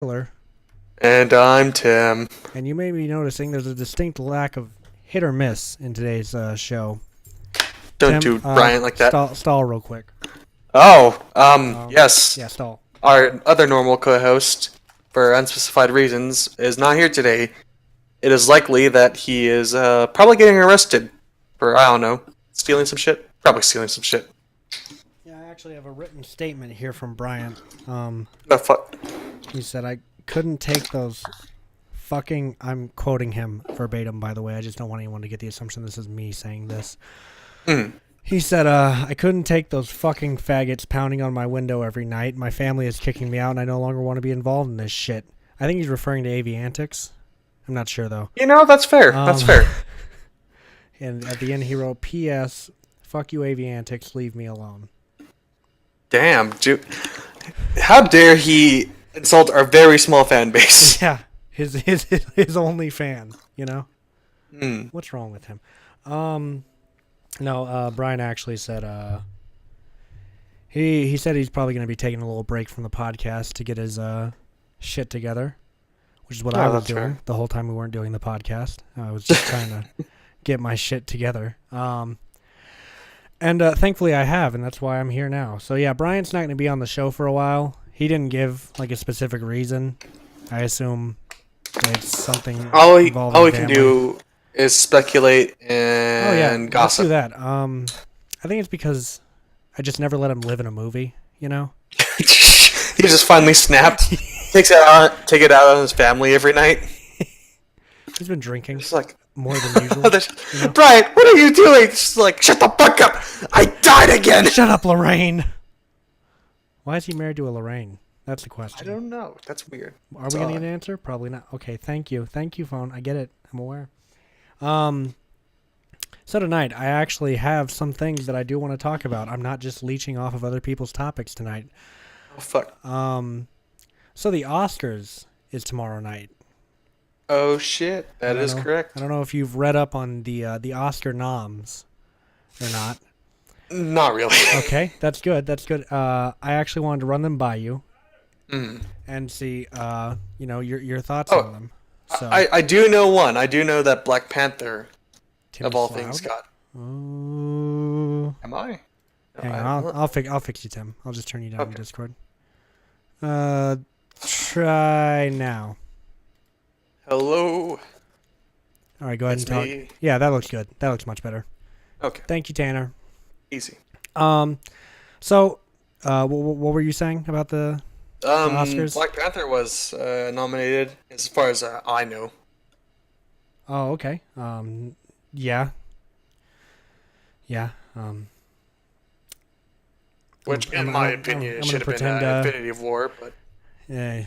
Taylor, And I'm Tim. and you may be noticing there's a distinct lack of hit or miss in today's show. Don't Tim, do Brian like that. stall real quick. Oh, Yeah, yes. stall. Our other normal co-host, for unspecified reasons, is not here today. It is likely that he is probably getting arrested for, I don't know, stealing some shit. Probably stealing some shit. Yeah, I actually have a written statement here from Bryant. The fuck? He said I couldn't take those fucking. I'm quoting him verbatim, by the way. I just don't want anyone to get the assumption this is me saying this. Mm. He said, I couldn't take those fucking faggots pounding on my window every night. My family is kicking me out, and I no longer want to be involved in this shit. I think he's referring to AV Antics. I'm not sure, though. That's fair. That's fair. And at the end, he wrote, P.S. Fuck you, AV Antics. Leave me alone. Damn, dude. How dare he insult our very small fan base? Yeah, his only fan, you know? Mm. What's wrong with him? No, Brian actually said he said he's probably going to be taking a little break from the podcast to get his shit together, which is what I was doing the whole time we weren't doing the podcast. I was just trying to get my shit together. And thankfully I have, and that's why I'm here now. So yeah, Brian's not going to be on the show for a while. He didn't give like a specific reason. I assume it's something All we involving can family. do is speculate and Oh yeah, let's gossip. do that. I think it's because I just never let him live in a movie. You know, He just finally snapped. Take it out on his family every night. he's been drinking It's like, more than usual. You know? Brian, what are you doing? Just like, shut the fuck up! I died again. Shut up, Lorraine. Why is he married to a Lorraine? That's the I question. don't know. That's weird. Are we gonna get an answer? Probably not. Okay, thank you, phone. I get it. I'm aware. So tonight I actually have some things that I do want to talk about. I'm not just leeching off of other people's topics tonight. Oh fuck. So the Oscars is tomorrow night. Oh shit. That is correct. I don't know if you've read up on the Oscar noms or not. Not really. Okay, that's good. That's good. I actually wanted to run them by you Mm. and see, your thoughts Oh, on them. So I do know one. I do know that Black Panther, Tim of all Slough? things, got. Ooh. Am I? No, Hang I on, don't know. I'll fix you, Tim. I'll just turn you down in Okay. Discord. Try now. Hello. All right, go ahead It's and talk. me. Yeah, that looks good. That looks much better. Okay. Thank you, Tanner. Easy. So, what were you saying about the Oscars? Black Panther was nominated, as far as I know. Oh, okay. Yeah. Yeah. Which, I'm in my gonna- opinion, I'm it gonna should have been pretend, Infinity War, but Yeah.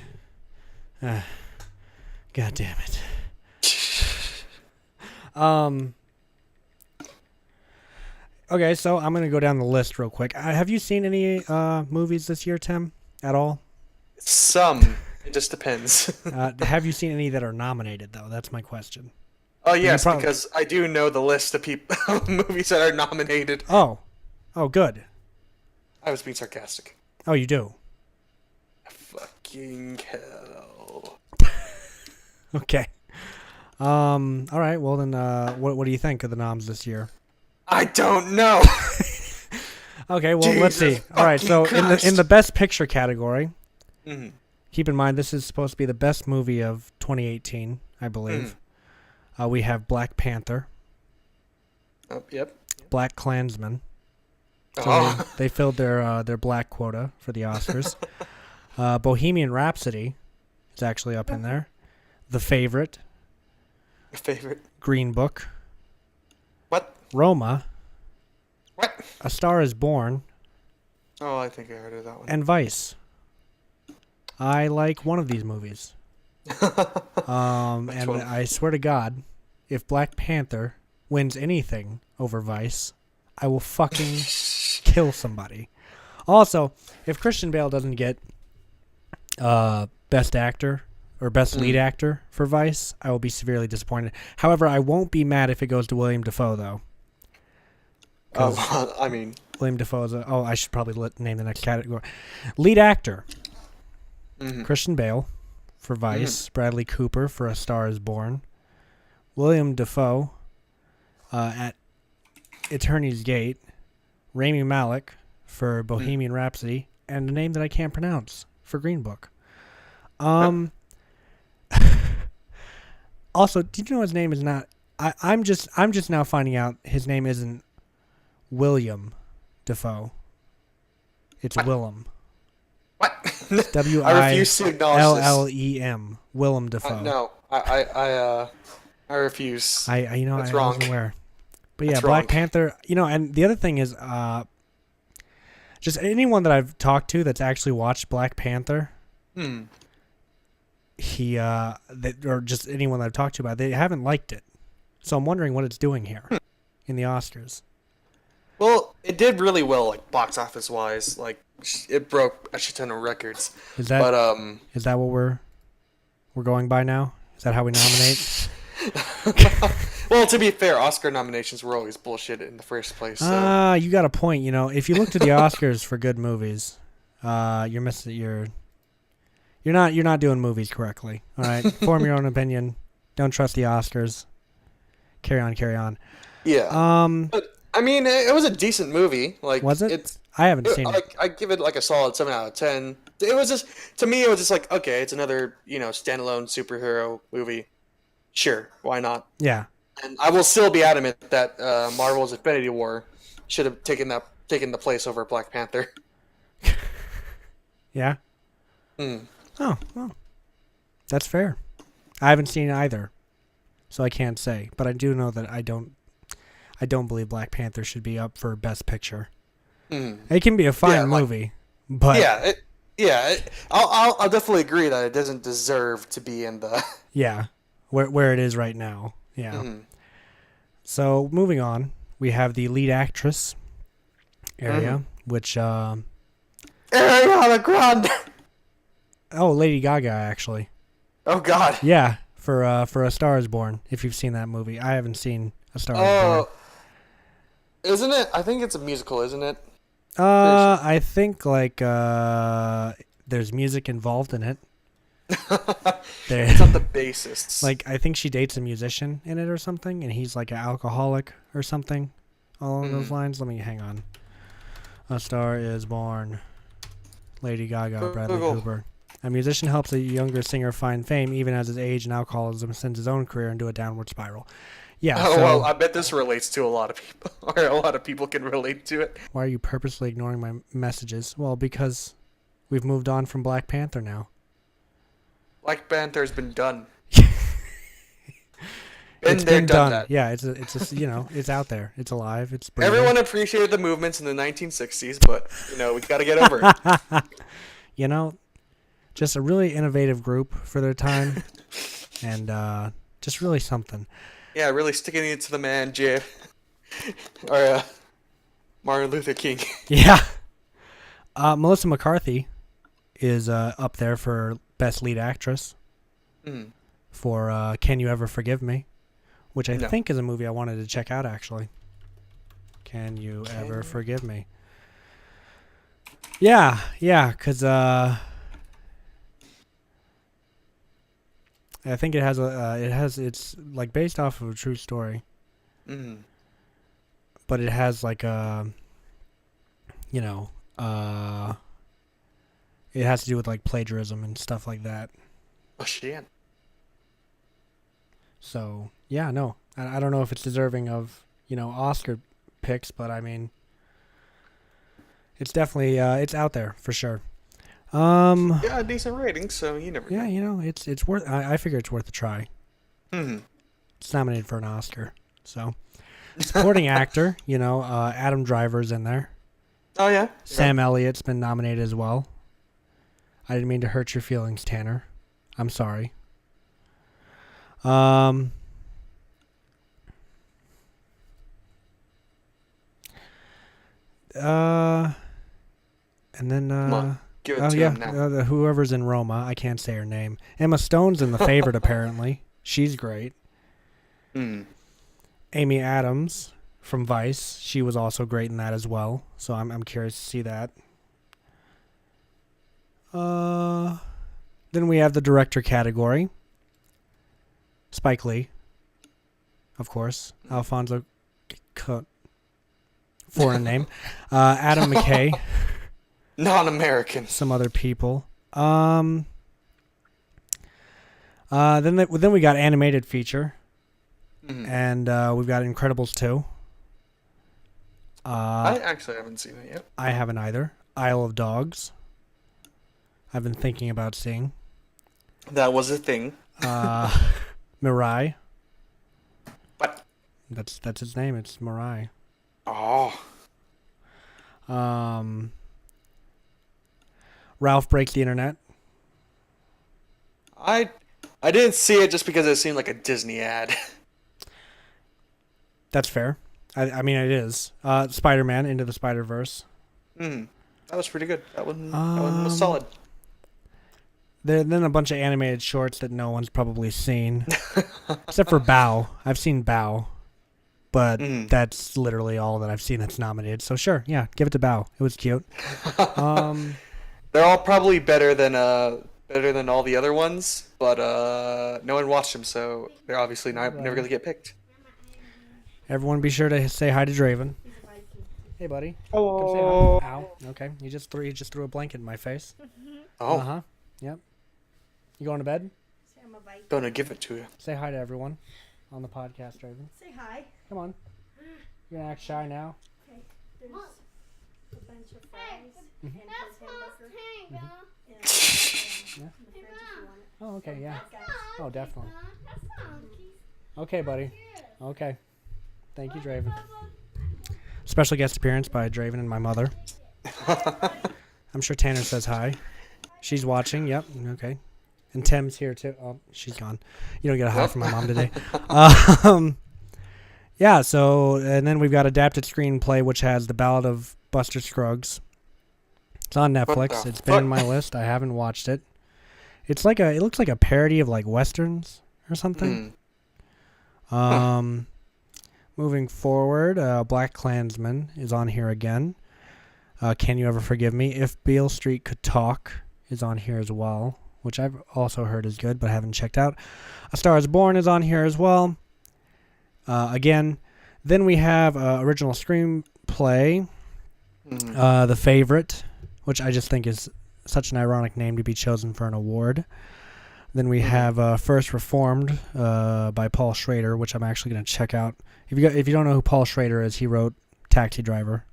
God damn it. Okay, so I'm gonna go down the list real quick. Have you seen any movies this year, Tim? At all? some. It just depends. Have you seen any that are nominated though? That's my question. Oh yes, probably- because I do know the list of people movies that are nominated. Oh, good. I was being sarcastic. Oh, you do. Fucking hell. Okay. All right. Well then, what do you think of the noms this year? I don't know. Okay. Well, let's see. Jesus All right. So fucking in Christ. the best picture category, Mhm. keep in mind this is supposed to be the best movie of 2018, I believe. We have Black Panther, Oh, yep. Black Klansman. So Oh. they filled their black quota for the Oscars. Bohemian Rhapsody is actually up in there. The Favorite, Your favorite? Green Book, What? Roma, What? A Star Is Born, Oh, I think I heard of that one. and Vice. I like one of these movies. And one? I swear to God, if Black Panther wins anything over Vice, I will fucking kill somebody. Also, if Christian Bale doesn't get Best Actor or Best Lead Actor for Vice, I will be severely disappointed. However, I won't be mad if it goes to William Dafoe, though. Oh, I mean, William Dafoe is I should probably name the next category. Lead Actor, Christian Bale, for Vice, Bradley Cooper for A Star Is Born, William Dafoe at Eternity's Gate, Rami Malek for Bohemian Rhapsody, and a name that I can't pronounce for Green Book. Also, did you know his name is not? I'm just now finding out his name isn't William Dafoe. It's Willem. What? W-I-L-L-E-M. I refuse to acknowledge this. Willem Dafoe. No, I refuse. That's wrong. wasn't aware. But yeah, That's Black wrong. Panther. And the other thing is, just anyone that I've talked to that's actually watched Black Panther. Or just anyone that I've talked to about it, they haven't liked it. So I'm wondering what it's doing here in the Oscars. Well, it did really well, like box office wise. Like it broke a shit ton of records. Is that what we're going by now? Is that how we nominate? Well, to be fair, Oscar nominations were always bullshit in the first place. So. You got a point. If you look to the Oscars for good movies, you're missing. You're not doing movies correctly. All right, form your own opinion. Don't trust the Oscars. Carry on. Yeah. But I mean, it was a decent movie. Like, was it? I haven't seen it. I give it like a solid 7 out of 10. It was just, to me, it was just like, okay, it's another standalone superhero movie. Sure, why not? Yeah. And I will still be adamant that Marvel's Infinity War should have taken the place over Black Panther. Yeah. Oh, well, that's fair. I haven't seen either, so I can't say. But I do know that I don't believe Black Panther should be up for Best Picture. It can be a fine movie, but I'll definitely agree that it doesn't deserve to be in the where it is right now. Yeah. So moving on, we have the lead actress area, which Ariana Grande. Oh, Lady Gaga, actually. Oh, God. Yeah, for A Star Is Born, if you've seen that movie. I haven't seen A Star Is Born. Isn't it? I think it's a musical, isn't it? I think, there's music involved in it. It's not the bassist. I think she dates a musician in it or something, and he's, an alcoholic or something along those lines. Let me hang on. A Star Is Born. Lady Gaga, Bradley Cooper. A musician helps a younger singer find fame even as his age and alcoholism sends his own career into a downward spiral. Yeah. Well, I bet this relates to a lot of people, or a lot of people can relate to it. Why are you purposely ignoring my messages? Well, because we've moved on from Black Panther now. Black Panther's been done. It's been done. Yeah, it's it's out there. It's alive. It's breathing. Everyone appreciated the movements in the 1960s, but we got to get over it. Just a really innovative group for their time, and just really something. Yeah, really sticking it to the man, or Martin Luther King. Yeah. Melissa McCarthy is up there for Best Lead Actress for Can You Ever Forgive Me, which I think is a movie I wanted to check out, actually. Can You Ever Forgive Me? Yeah, because I think it's based off of a true story. But it has it has to do with plagiarism and stuff like that. Oh shit. So, yeah, no. I don't know if it's deserving of, Oscar picks, but I mean it's definitely it's out there for sure. Yeah, a decent rating, so you never know. Yeah, it's worth I figure it's worth a try. It's nominated for an Oscar. So, supporting actor, Adam Driver's in there. Oh yeah. Sam Elliott's been nominated as well. I didn't mean to hurt your feelings, Tanner. I'm sorry. And then Come on, give it to him now. Whoever's in Roma, I can't say her name. Emma Stone's in The Favorite apparently. She's great. Amy Adams from Vice, she was also great in that as well. So I'm curious to see that. Then we have the director category. Spike Lee, of course. Alfonso, foreign name. Adam McKay. Non-American. Some other people. Then we got animated feature, and we've got Incredibles 2. I actually haven't seen it yet. I haven't either. Isle of Dogs. I've been thinking about seeing. That was a thing. Mirai. What? That's his name. It's Mirai. Oh. Ralph Breaks the Internet. I didn't see it just because it seemed like a Disney ad. That's fair. I mean, it is. Spider-Man Into the Spider-Verse. That was pretty good. That one was solid. Then a bunch of animated shorts that no one's probably seen. Except for Bao. I've seen Bao. But that's literally all that I've seen that's nominated. So sure, yeah, give it to Bao. It was cute. They're all probably better than all the other ones, but no one watched them, so they're obviously never going to get picked. Everyone be sure to say hi to Draven. Hey, buddy. Hello. Come say hi. Ow. Okay, you just threw a blanket in my face. Oh. Uh-huh. Yep. You going to bed? Gonna give it to you. Say hi to everyone on the podcast, Draven. Say hi. Come on. You're gonna act shy now. Okay. There's a bunch of fries and his hamburger. And the fridge if you want it. Oh, okay, yeah. Guys. Oh, definitely. Okay, buddy. Okay. Thank you, Draven. Special guest appearance by Draven and my mother. I'm sure Tanner says hi. She's watching. Yep. Okay. And Tim's here too. Oh, she's gone. You don't get a hi from my mom today. Yeah. So, and then we've got adapted screenplay, which has The Ballad of Buster Scruggs. It's on Netflix. It's been in my list. I haven't watched it. It looks like a parody of like westerns or something. Moving forward, Black Klansman is on here again. Can You Ever Forgive Me? If Beale Street Could Talk is on here as well, which I've also heard is good, but haven't checked out. A Star Is Born is on here as well. Again, then we have original screenplay, The Favorite, which I just think is such an ironic name to be chosen for an award. Then we have First Reformed by Paul Schrader, which I'm actually going to check out. If you don't know who Paul Schrader is, he wrote Taxi Driver.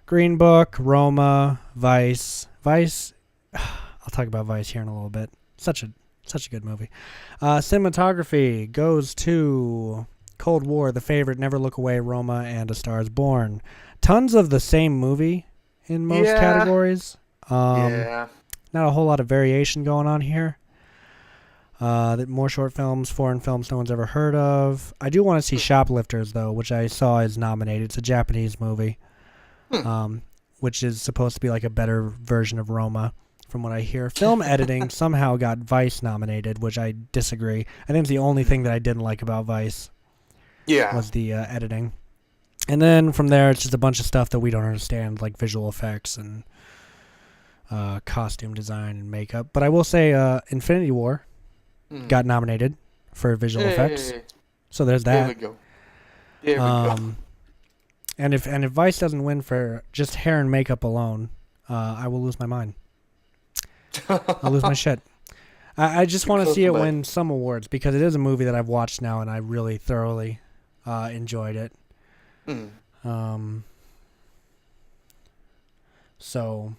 Green Book, Roma, Vice. I'll talk about Vice here in a little bit. Such a good movie. Cinematography goes to Cold War, The Favorite, Never Look Away, Roma, and A Star Is Born. Tons of the same movie in most categories. Yeah. Not a whole lot of variation going on here. More short films, foreign films no one's ever heard of. I do want to see Shoplifters, though, which I saw is nominated. It's a Japanese movie, which is supposed to be like a better version of Roma, from what I hear. Film editing somehow got Vice nominated, which I disagree. I think it's the only thing that I didn't like about Vice was the editing. And then from there, it's just a bunch of stuff that we don't understand, like visual effects and costume design and makeup. But I will say Infinity War got nominated for visual effects. So there's that. There we go. And if Vice doesn't win for just hair and makeup alone, I will lose my mind. I'll lose my shit. I just want to see it win some awards because it is a movie that I've watched now and I really thoroughly enjoyed it. So,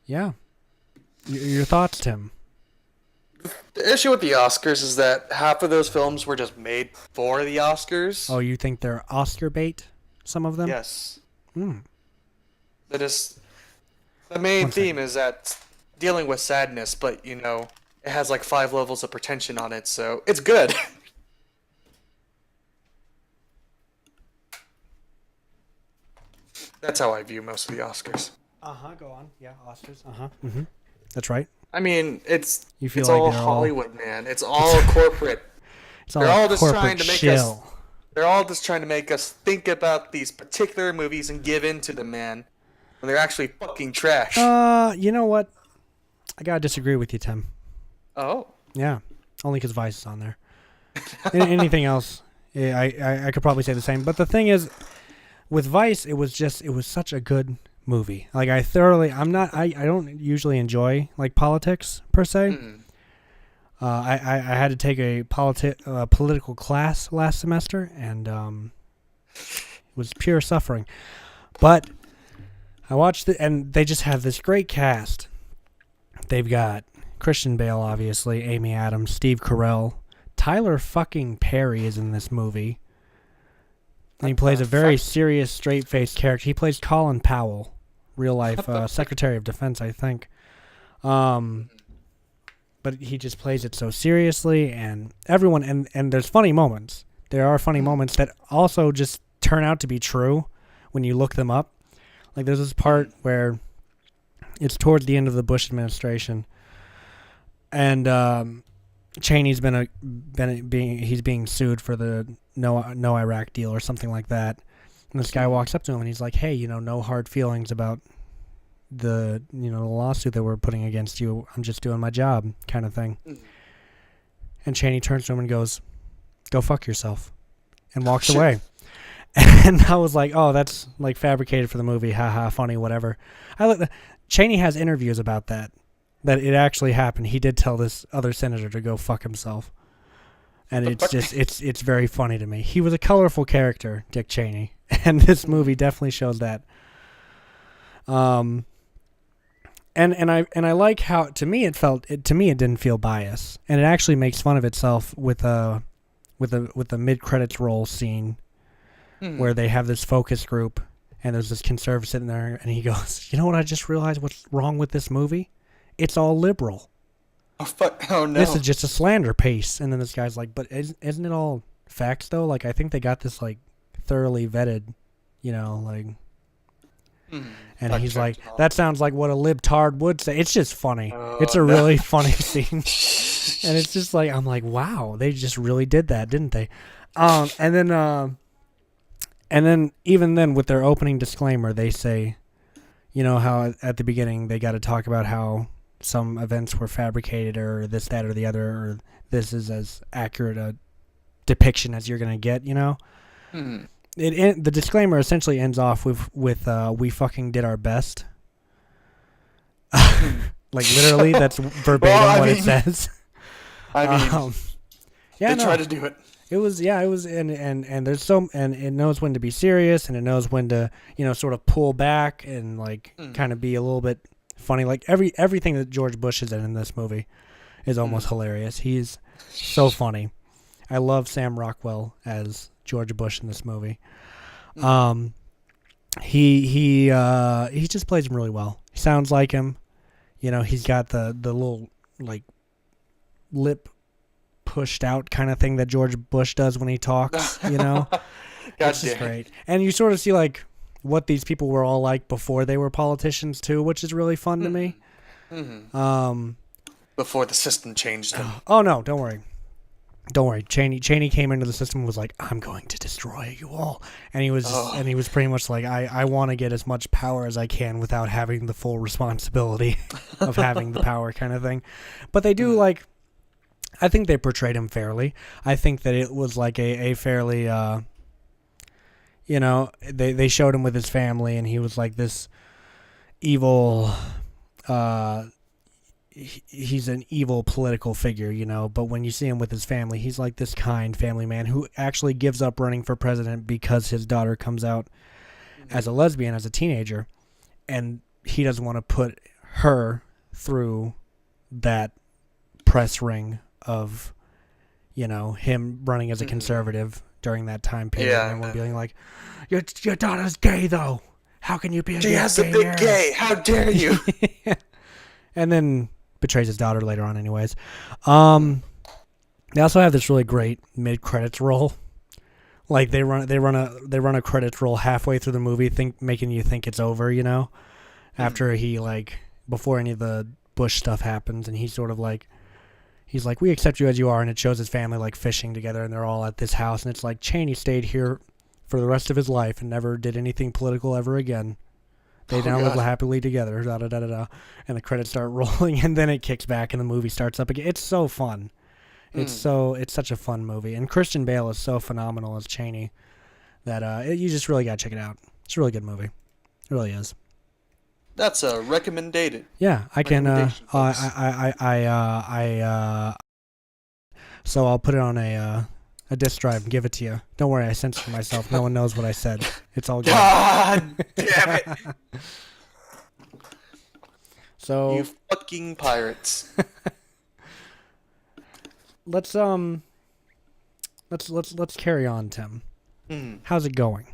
yeah. Your thoughts, Tim? The issue with the Oscars is that half of those films were just made for the Oscars. Oh, you think they're Oscar bait? Some of them? Yes. The main theme is that dealing with sadness, but it has like 5 levels of pretension on it, so it's good. That's how I view most of the Oscars. Go on. Yeah, Oscars. That's right. I mean, it's like all Hollywood, man. It's all corporate. They're all just trying to make us. They're all just trying to make us think about these particular movies and give in to them, man. When they're actually fucking trash. You know what? I gotta disagree with you, Tim. Oh. Yeah, only because Vice is on there. Anything else, yeah, I could probably say the same. But the thing is, with Vice, it was such a good movie. Like I don't usually enjoy like politics per se. Mm. I had to take a political class last semester, and it was pure suffering. But I watched it, and they just have this great cast. They've got Christian Bale, obviously, Amy Adams, Steve Carell, Tyler fucking Perry is in this movie. And he plays a very serious, straight-faced character. He plays Colin Powell, real-life Secretary of Defense, I think. But he just plays it so seriously, and everyone, and there's funny moments. There are funny moments that also just turn out to be true when you look them up. Like there's this part where it's towards the end of the Bush administration, and Cheney's being sued for the no Iraq deal or something like that. And this guy walks up to him and he's like, "Hey, no hard feelings about the lawsuit that we're putting against you. I'm just doing my job," kind of thing. And Cheney turns to him and goes, "Go fuck yourself," and walks away. And I was like, "Oh, that's like fabricated for the movie. Haha, funny, whatever." Cheney has interviews about that it actually happened. He did tell this other senator to go fuck himself. And it's just, it's very funny to me. He was a colorful character, Dick Cheney. And this movie definitely shows that. And I like how, to me it didn't feel biased. And it actually makes fun of itself with the mid-credits roll scene where they have this focus group and there's this conservative sitting there and he goes, "You know what I just realized what's wrong with this movie? It's all liberal. Oh, fuck. Oh, no. This is just a slander piece." And then this guy's like, "But isn't it all facts, though? Like, I think they got this, like, thoroughly vetted, like..." And he's like, "That sounds like what a libtard would say." It's just funny. It's a really funny scene. And it's just like, I'm like, wow, they just really did that, didn't they? And then even then with their opening disclaimer, they say, how at the beginning they got to talk about how some events were fabricated or this, that, or the other, or this is as accurate a depiction as you're going to get, The disclaimer essentially ends off with "we fucking did our best." Like literally, that's verbatim it says. They try to do it. It was, and there's and it knows when to be serious, and it knows when to, sort of pull back and like kind of be a little bit funny. Like everything that George Bush is in this movie is almost hilarious. He's so funny. I love Sam Rockwell as George Bush in this movie. He just plays him really well. He sounds like him. He's got the little like lip pushed out kind of thing that George Bush does when he talks, It's just great. And you sort of see like what these people were all like before they were politicians too, which is really fun to me. Before the system changed them. Oh no, don't worry. Cheney came into the system and was like, "I'm going to destroy you all," and he was pretty much like, I want to get as much power as I can without having the full responsibility of having the power, kind of thing. But they do like, I think they portrayed him fairly. I think that it was like a fairly, they showed him with his family, and he was like this evil. He's an evil political figure, but when you see him with his family, he's like this kind family man who actually gives up running for president because his daughter comes out as a lesbian as a teenager, and he doesn't want to put her through that press ring of, him running as a conservative during that time period, and everyone being like, your daughter's gay, though. How can you be a She has a big gay. How dare you? And then betrays his daughter later on anyways. They also have this really great mid-credits roll. Like they run a credits roll halfway through the movie, making you think it's over, after he before any of the Bush stuff happens, and he's sort of like, "We accept you as you are," and it shows his family like fishing together, and they're all at this house, and it's like Cheney stayed here for the rest of his life and never did anything political ever again. They now live happily together. Da da da da da. And the credits start rolling, and then it kicks back, and the movie starts up again. It's so fun. It's such a fun movie, and Christian Bale is so phenomenal as Cheney that you just really gotta check it out. It's a really good movie. It really is. That's a recommended. Yeah, I can. So I'll put it on a disk drive and give it to you. Don't worry, I censored myself. No one knows what I said. It's all good. God damn it! So You fucking pirates. let's carry on, Tim. How's it going?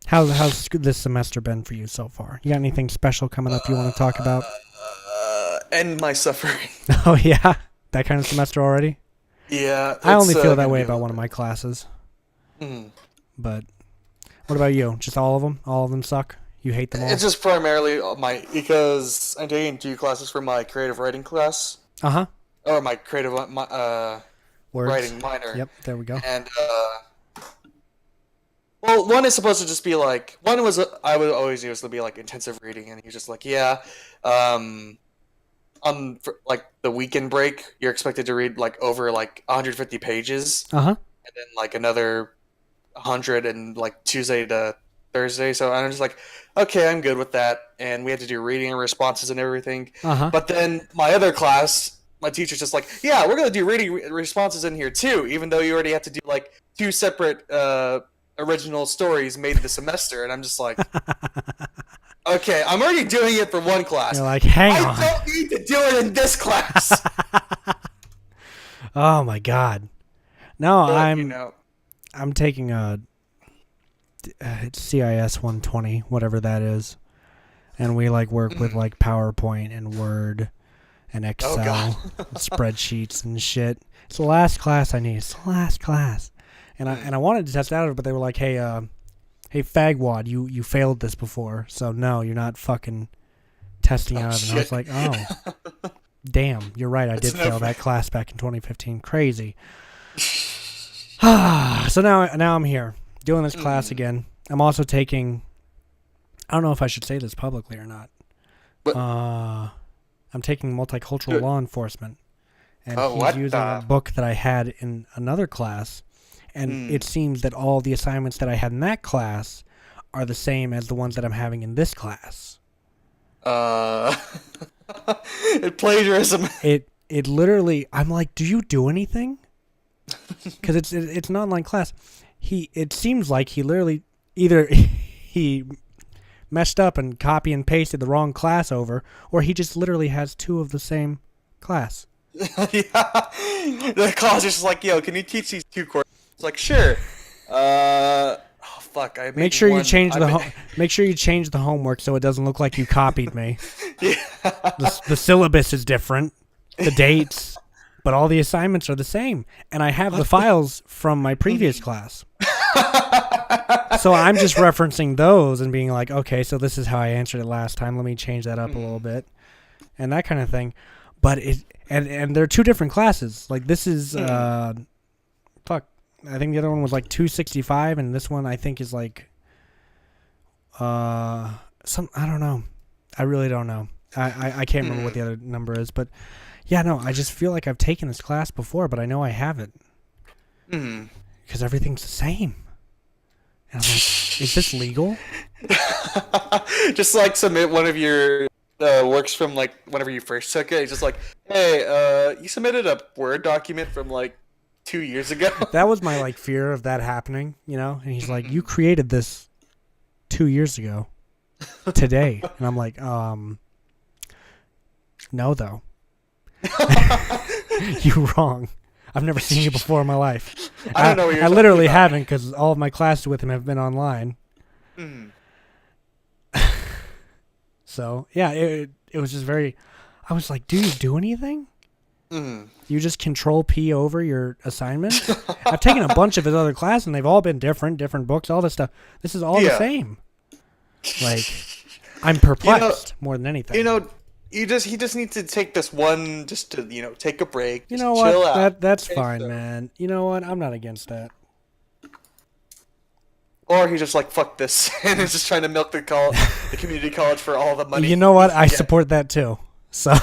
How's this semester been for you so far? You got anything special coming up you want to talk about? End my suffering. Oh yeah, that kind of semester already. Yeah. I only feel that way about one of my classes. But what about you? Just all of them? All of them suck? You hate them all? It's just primarily because I'm taking 2 classes for my creative writing class. Uh-huh. Or my creative Words. writing minor. Yep, there we go. And well, one is supposed to just be like I would always use to be like intensive reading, and you're just like, yeah, on for, like the weekend break, you're expected to read like over like 150 pages, Uh-huh. and then like another 100 and like Tuesday to Thursday. So I'm just like, okay, I'm good with that. And we had to do reading and responses and everything. Uh-huh. But then my other class, my teacher's just like, yeah, we're gonna do reading responses in here too, even though you already have to do like 2 separate original stories made the semester. And I'm just like, okay, I'm already doing it for one class. You're like, hang on. I don't need to do it in this class. Oh my god. No, But, I'm taking it's CIS 120, whatever that is. And we like work with like PowerPoint and Word and Excel, and spreadsheets and shit. It's the last class I need. It's the last class. And I wanted to test it out, but they were like, hey Fagwad, you failed this before, so no, you're not fucking testing out of it. And I was like, oh, damn, you're right, I did fail that class back in 2015. Crazy. So now I'm here doing this class again. I'm also taking. I don't know if I should say this publicly or not. But, I'm taking multicultural law enforcement, and he's what using a book that I had in another class. And it seems that all the assignments that I had in that class are the same as the ones that I'm having in this class. Plagiarism. It literally. I'm like, do you do anything? Because it's an online class. It seems like he literally either he messed up and copy and pasted the wrong class over, or he just literally has 2 of the same class. Yeah. The college is just like, yo, can you teach these 2 courses? It's like, sure. Oh fuck! Make sure you change the homework so it doesn't look like you copied me. Yeah. The syllabus is different, the dates, but all the assignments are the same, and I have the files from my previous class. So I'm just referencing those and being like, okay, so this is how I answered it last time. Let me change that up a little bit, and that kind of thing. But and they're 2 different classes. Like this is I think the other one was like 265, and this one I think is like I don't know. I really don't know. I can't remember what the other number is, but yeah, no, I just feel like I've taken this class before, but I know I haven't. Because everything's the same. And I'm like, is this legal? Just like submit one of your works from like whenever you first took it. It's just like, hey, you submitted a Word document from like 2 years ago. That was my like fear of that happening, you know? And he's like, you created this 2 years ago today. And I'm like, no though. You wrong. I've never seen you before in my life. I don't know what you're I literally talking about. haven't, because all of my classes with him have been online. So yeah, it was just very. I was like, do you do anything? You just Control P over your assignment? I've taken a bunch of his other classes, and they've all been different books, all this stuff. This is all the same. Like, I'm perplexed more than anything. He just needs to take this one, just to take a break. You just know chill what? out. That's Okay, fine, so- man. You know what? I'm not against that. Or he's just like, fuck this, and is just trying to milk the community college for all the money. You know what? I Yeah. support that too. So.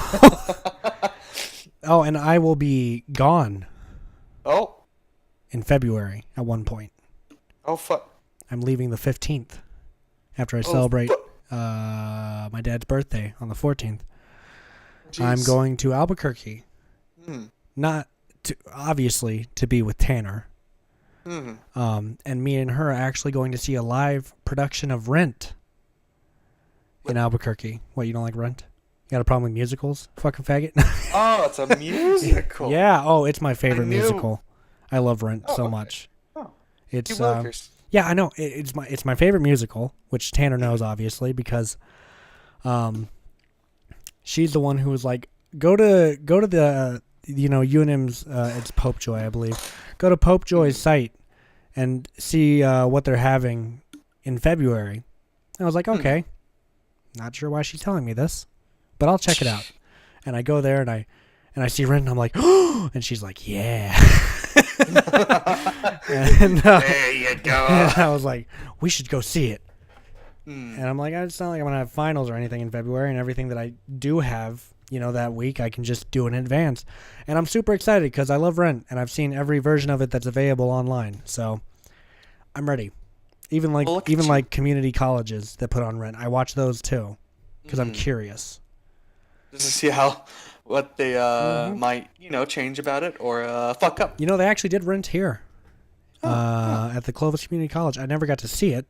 Oh, and I will be gone Oh, in February at one point. oh fuck. I'm leaving the 15th after I Oh, celebrate fuck. my dad's birthday on the 14th. I'm Jeez. going to Albuquerque. Hmm. Not to, obviously to be with Tanner. Hmm. And me and her are actually going to see a live production of Rent in Albuquerque. What, you don't like Rent? You got a problem with musicals? Fucking faggot. Oh, it's a musical. Yeah. Oh, it's my favorite knew- musical. I love Rent Oh, so okay. much. Oh, It's You Wilkers. yeah, I know. It's my favorite musical, which Tanner knows obviously because she's the one who was like, go to the UNM's it's Pope Joy, I believe. Go to Pope Joy's site and see what they're having in February. I was like, okay. Not sure why she's telling me this, but I'll check it out. And I go there and I see Rent and I'm like, oh, and she's like, yeah. and, There you go. and I was like, we should go see it. Hmm. And I'm like, it's not like I'm going to have finals or anything in February, and everything that I do have, that week, I can just do in advance. And I'm super excited because I love Rent, and I've seen every version of it that's available online. So I'm ready. Even like Well, look at you. like community colleges that put on Rent, I watch those too because I'm Mm. curious. Just to see what they might change about it or fuck up. They actually did Rent here Oh, at the Clovis Community College. I never got to see it,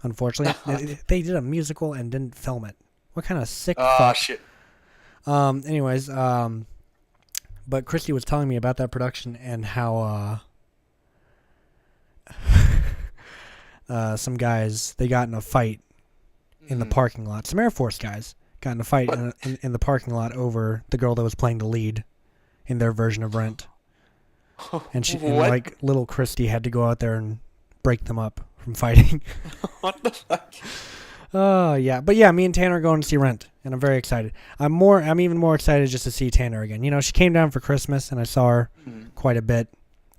unfortunately. they did a musical and didn't film it. What kind of sick Oh fuck? shit. Anyways, but Christy was telling me about that production and how some guys, they got in a fight in the parking lot. Some Air Force guys got in a fight in the parking lot over the girl that was playing the lead in their version of Rent. And What? like little Christy had to go out there and break them up from fighting. What the fuck? Oh yeah, but yeah, me and Tanner are going to see Rent, and I'm very excited. I'm even more excited just to see Tanner again. She came down for Christmas, and I saw her quite a bit,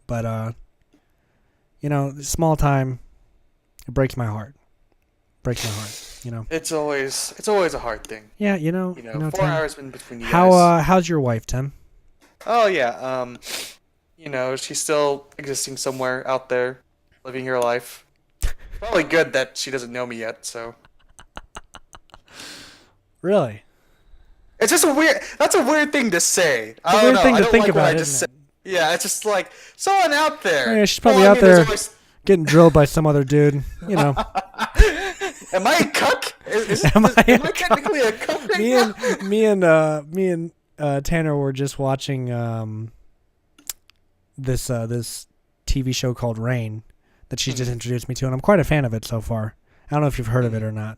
but small time, it breaks my heart. It's always a hard thing. Yeah, 4 Tim, hours in between you guys. how's your wife, Tim? Oh yeah. She's still existing somewhere out there, living her life. Probably good that she doesn't know me yet. So Really? it's just that's a weird thing to say. It's a weird thing to think about, I isn't it? Yeah, it's just like someone out there. Yeah, she's probably Well, I out mean, there's there always- getting drilled by some other dude. Am I a cuck? Am I a am I technically a cuck right now? me and Tanner were just watching this TV show called Rain that she just introduced me to, and I'm quite a fan of it so far. I don't know if you've heard of it or not.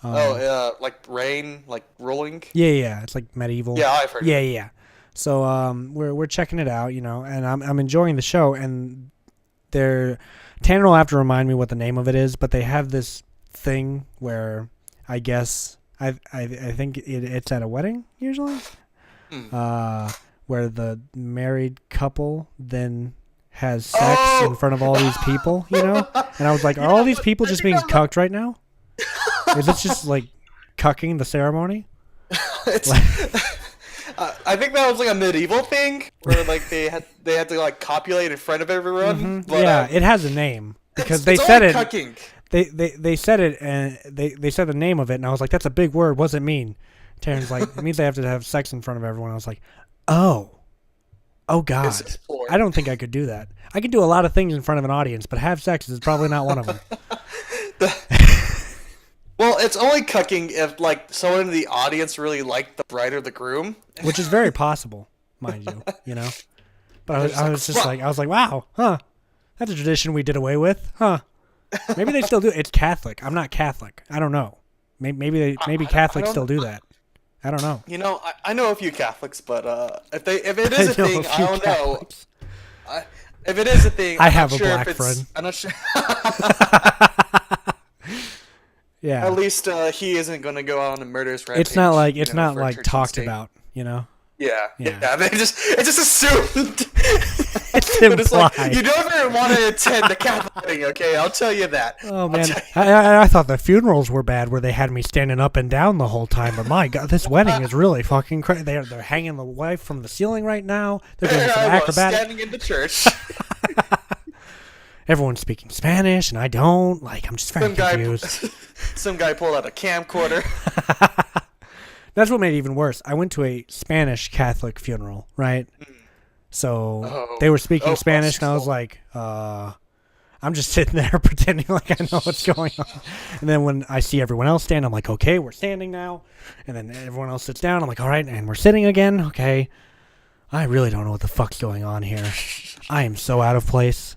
Like rain, like rolling. Yeah, it's like medieval. Yeah, I've heard. Yeah. So we're checking it out, and I'm enjoying the show, and Tanner will have to remind me what the name of it is, but they have this thing where I guess I think it's at a wedding usually, where the married couple then has sex in front of all these people, and I was like, are all these people just being cucked right now? Is this just like cucking the ceremony? I think that was like a medieval thing where like they had to like copulate in front of everyone. But, Yeah, it has a name because it's they said only it. Cucking. They said it and they said the name of it, and I was like, that's a big word. What's it mean? Taryn's like, it means they have to have sex in front of everyone. I was like, oh God, It's explored. I don't think I could do that. I could do a lot of things in front of an audience, but have sex is probably not one of them. Well, it's only cucking if like someone in the audience really liked the bride or the groom. Which is very possible, mind you. But I was just like, wow, huh? That's a tradition we did away with, huh? Maybe they still do. It's Catholic. I'm not Catholic. I don't know. Maybe Catholics still do that. I don't know. I know a few Catholics, but if it is I a know thing, a I few don't Catholics. know. If it is a thing, I I'm have not a sure black if it's- friend. I'm not sure. Yeah. At least he isn't going to go on a murderous rampage. It's not like for like church and talked state. about, Yeah. Yeah. It's just assumed. It's But it's imply? like, you never want to attend the Catholic wedding, okay? I'll tell you that. Oh I'll man, tell you- I thought the funerals were bad, where they had me standing up and down the whole time. But my God, this wedding is really fucking crazy. They're hanging the wife from the ceiling right now. They're doing There some I was, acrobatic. standing in the church. Everyone's speaking Spanish, and I don't. Like, I'm just very Some guy, confused. some guy pulled out a camcorder. That's what made it even worse. I went to a Spanish Catholic funeral, right? So Oh. they were speaking Oh, Spanish, and I was like, I'm just sitting there pretending like I know what's going on. And then when I see everyone else stand, I'm like, okay, we're standing now. And then everyone else sits down. I'm like, all right, and we're sitting again. Okay. I really don't know what the fuck's going on here. I am so out of place.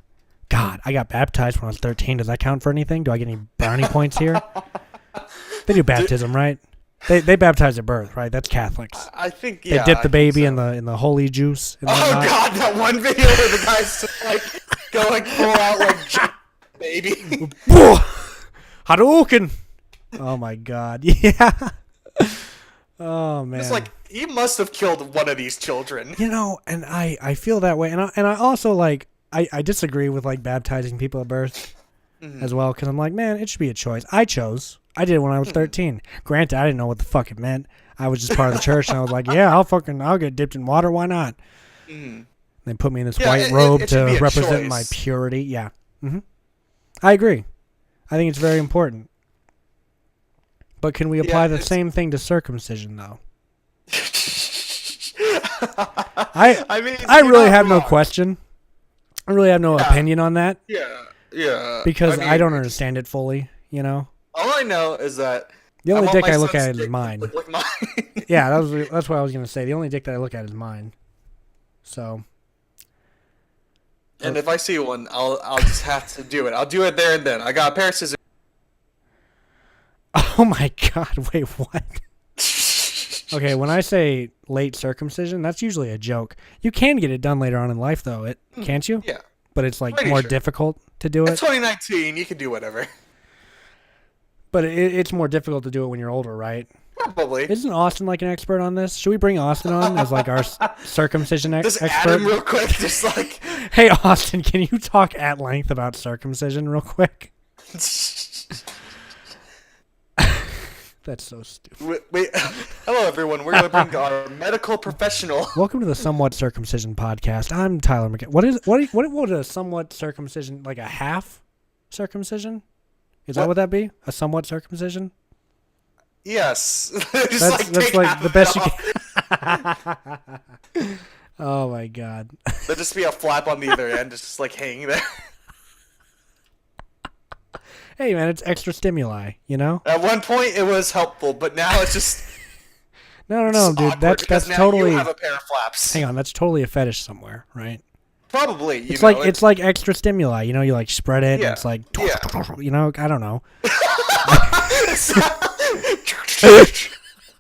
God, I got baptized when I was 13. Does that count for anything? Do I get any brownie points here? They do baptism, right? They baptize at birth, right? That's Catholics. I think, They yeah. dip I the think baby so. in the holy juice. And Oh whatnot. god, that one video where the guy's just like going full out like baby. Hadouken! Oh my God! Yeah. Oh man. It's like he must have killed one of these children. You know, and I feel that way, and I also like I disagree with like baptizing people at birth as well, because I'm like, man, it should be a choice. I chose. I did it when I was 13. Granted, I didn't know what the fuck it meant. I was just part of the church, and I was like, yeah, I'll get dipped in water. Why not? They put me in this Yeah, white it robe should be to a represent my choice. purity. Yeah. I agree. I think it's very important. But can we apply the it's- same thing to circumcision, though? I mean, I you're really not have no wrong. question. I really have no opinion on that Yeah. because I mean, don't understand it fully. You know, All I know is that the only want dick my I look son's at is dick to mine. look like mine. Yeah, that's what I was gonna say. The only dick that I look at is mine. So, And if I see one, I'll just have to do it. I'll do it there and then. I got a pair of scissors. oh my God! Wait, what? Okay, when I say late circumcision, that's usually a joke. You can get it done later on in life, though. Can't you? Yeah. But it's like Pretty more sure. difficult to do it. It's 2019. You can do whatever. But it's more difficult to do it when you're older, right? Probably. Isn't Austin like an expert on this? Should we bring Austin on as like our circumcision Just add expert? him real quick. Just like. Hey, Austin, can you talk at length about circumcision real quick? That's so stupid. Wait. Hello, everyone. We're gonna bring our medical professional. Welcome to the Somewhat Circumcision podcast. I'm Tyler McKay. What would a somewhat circumcision, like a half circumcision? Is that What? what that be? A somewhat circumcision? Yes. Just That's take like half the of best it you off. can. Oh my God. There'll just be a flap on the other end, just like hanging there. Hey man, it's extra stimuli, you know? At one point, it was helpful, but now it's just. No, it's dude. awkward That's because now totally. You have a pair of flaps. Hang on, that's totally a fetish somewhere, right? Probably. It's like extra stimuli. You know, you like spread it. Yeah. And it's like, Yeah. you know, I don't know.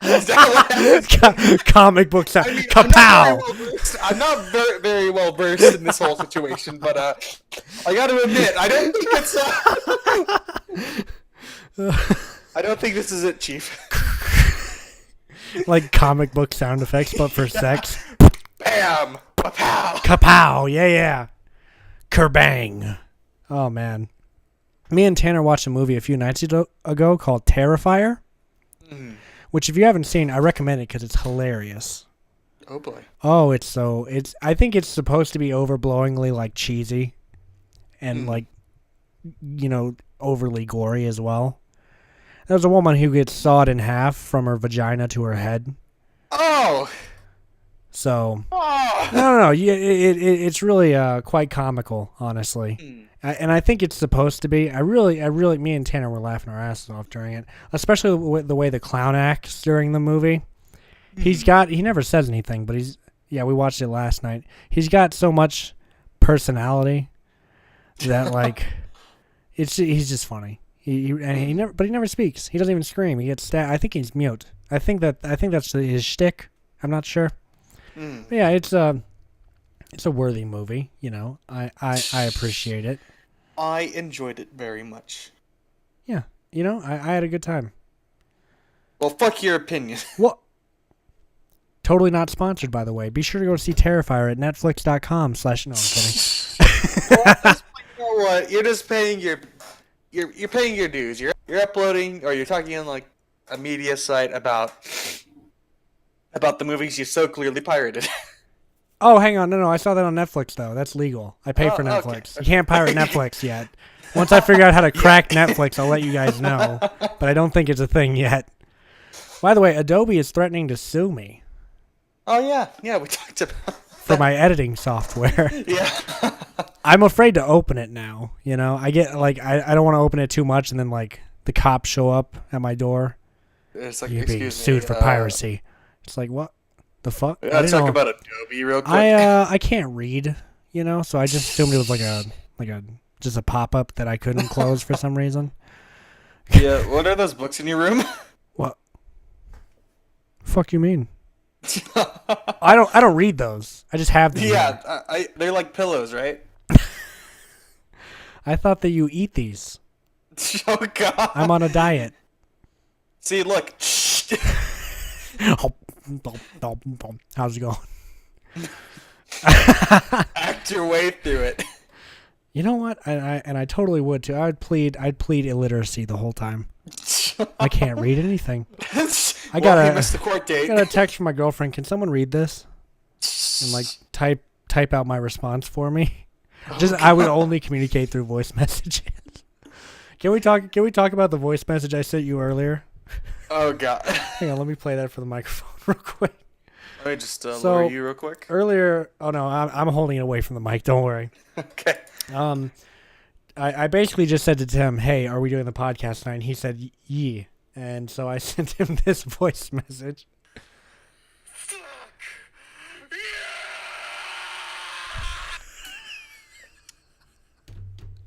Is that what happens? Comic book sound. I mean, Kapow! I'm not very well versed in this whole situation, but I got to admit, I don't think it's. I don't think this is it, Chief. Like comic book sound effects, but for sex. Bam! Pow! Kapow! Yeah. Kerbang! Oh man. Me and Tanner watched a movie a few nights ago called Terrifier, which if you haven't seen, I recommend it because it's hilarious. Oh boy. Oh, I think it's supposed to be overblowingly like cheesy and like, you know, overly gory as well. There's a woman who gets sawed in half from her vagina to her head. Oh! So, Oh! no. It's really quite comical, honestly. And I think it's supposed to be. I really, me and Tanner were laughing our asses off during it, especially with the way the clown acts during the movie. He never says anything, but we watched it last night. He's got so much personality that like, he's just funny. He never speaks. He doesn't even scream. He gets stabbed. I think he's mute. I think that's his shtick. I'm not sure. But yeah, it's a worthy movie. You know, I appreciate it. I enjoyed it very much. Yeah, you know, I had a good time. Well, fuck your opinion. Well, totally not sponsored, by the way. Be sure to go see Terrifier at netflix.com/. No, I'm kidding. You know what? You're just paying you're paying your dues. You're uploading or you're talking on like a media site about the movies you so clearly pirated. Oh, hang on. No, I saw that on Netflix, though. That's legal. I pay for okay. Netflix. You can't pirate Netflix yet. Once I figure out how to crack Netflix, I'll let you guys know. But I don't think it's a thing yet. By the way, Adobe is threatening to sue me Oh yeah, we talked about for my editing software. yeah. I'm afraid to open it now. You know, I get like I don't want to open it too much, and then like the cops show up at my door. It's like You're being excuse sued me, for piracy. It's like what the fuck? We I gotta didn't talk know. about Adobe real quick. I can't read, you know, so I just assumed it was like a just a pop up that I couldn't close for some reason. Yeah, what are those books in your room? What? Fuck you mean? I don't read those. I just have them. Yeah, they're like pillows, right? I thought that you eat these. Oh god. I'm on a diet. See, look. How's it going? Act your way through it. You know what? I totally would too. I'd plead illiteracy the whole time. I can't read anything. I Well, you missed the court date. I got a text from my girlfriend. Can someone read this and like type out my response for me? I would only communicate through voice messages. Can we talk about the voice message I sent you earlier? Oh god. Hang on, let me play that for the microphone real quick. Let me just So- lower you real quick. Earlier, oh no, I'm holding it away from the mic. Don't worry. Okay. I basically just said to Tim, "Hey, are we doing the podcast tonight?" And he said, "Yee." And so I sent him this voice message.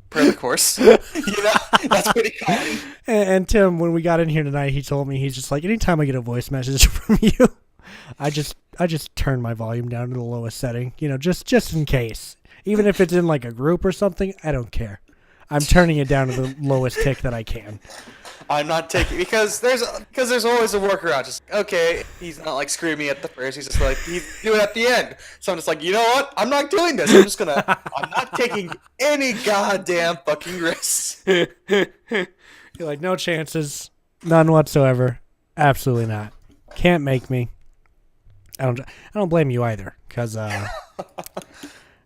Per the course. You know, that's pretty common. And Tim, when we got in here tonight, he told me he's just like, anytime I get a voice message from you, I just turn my volume down to the lowest setting, you know, just in case. Even if it's in like a group or something, I don't care. I'm turning it down to the lowest tick that I can. I'm not taking because there's always a workaround. Just okay, he's not like screaming at the first. He's just like he's doing it at the end. So I'm just like, you know what? I'm not doing this. I'm not taking any goddamn fucking risks. You're like, no chances, none whatsoever. Absolutely not. Can't make me. I don't blame you either, because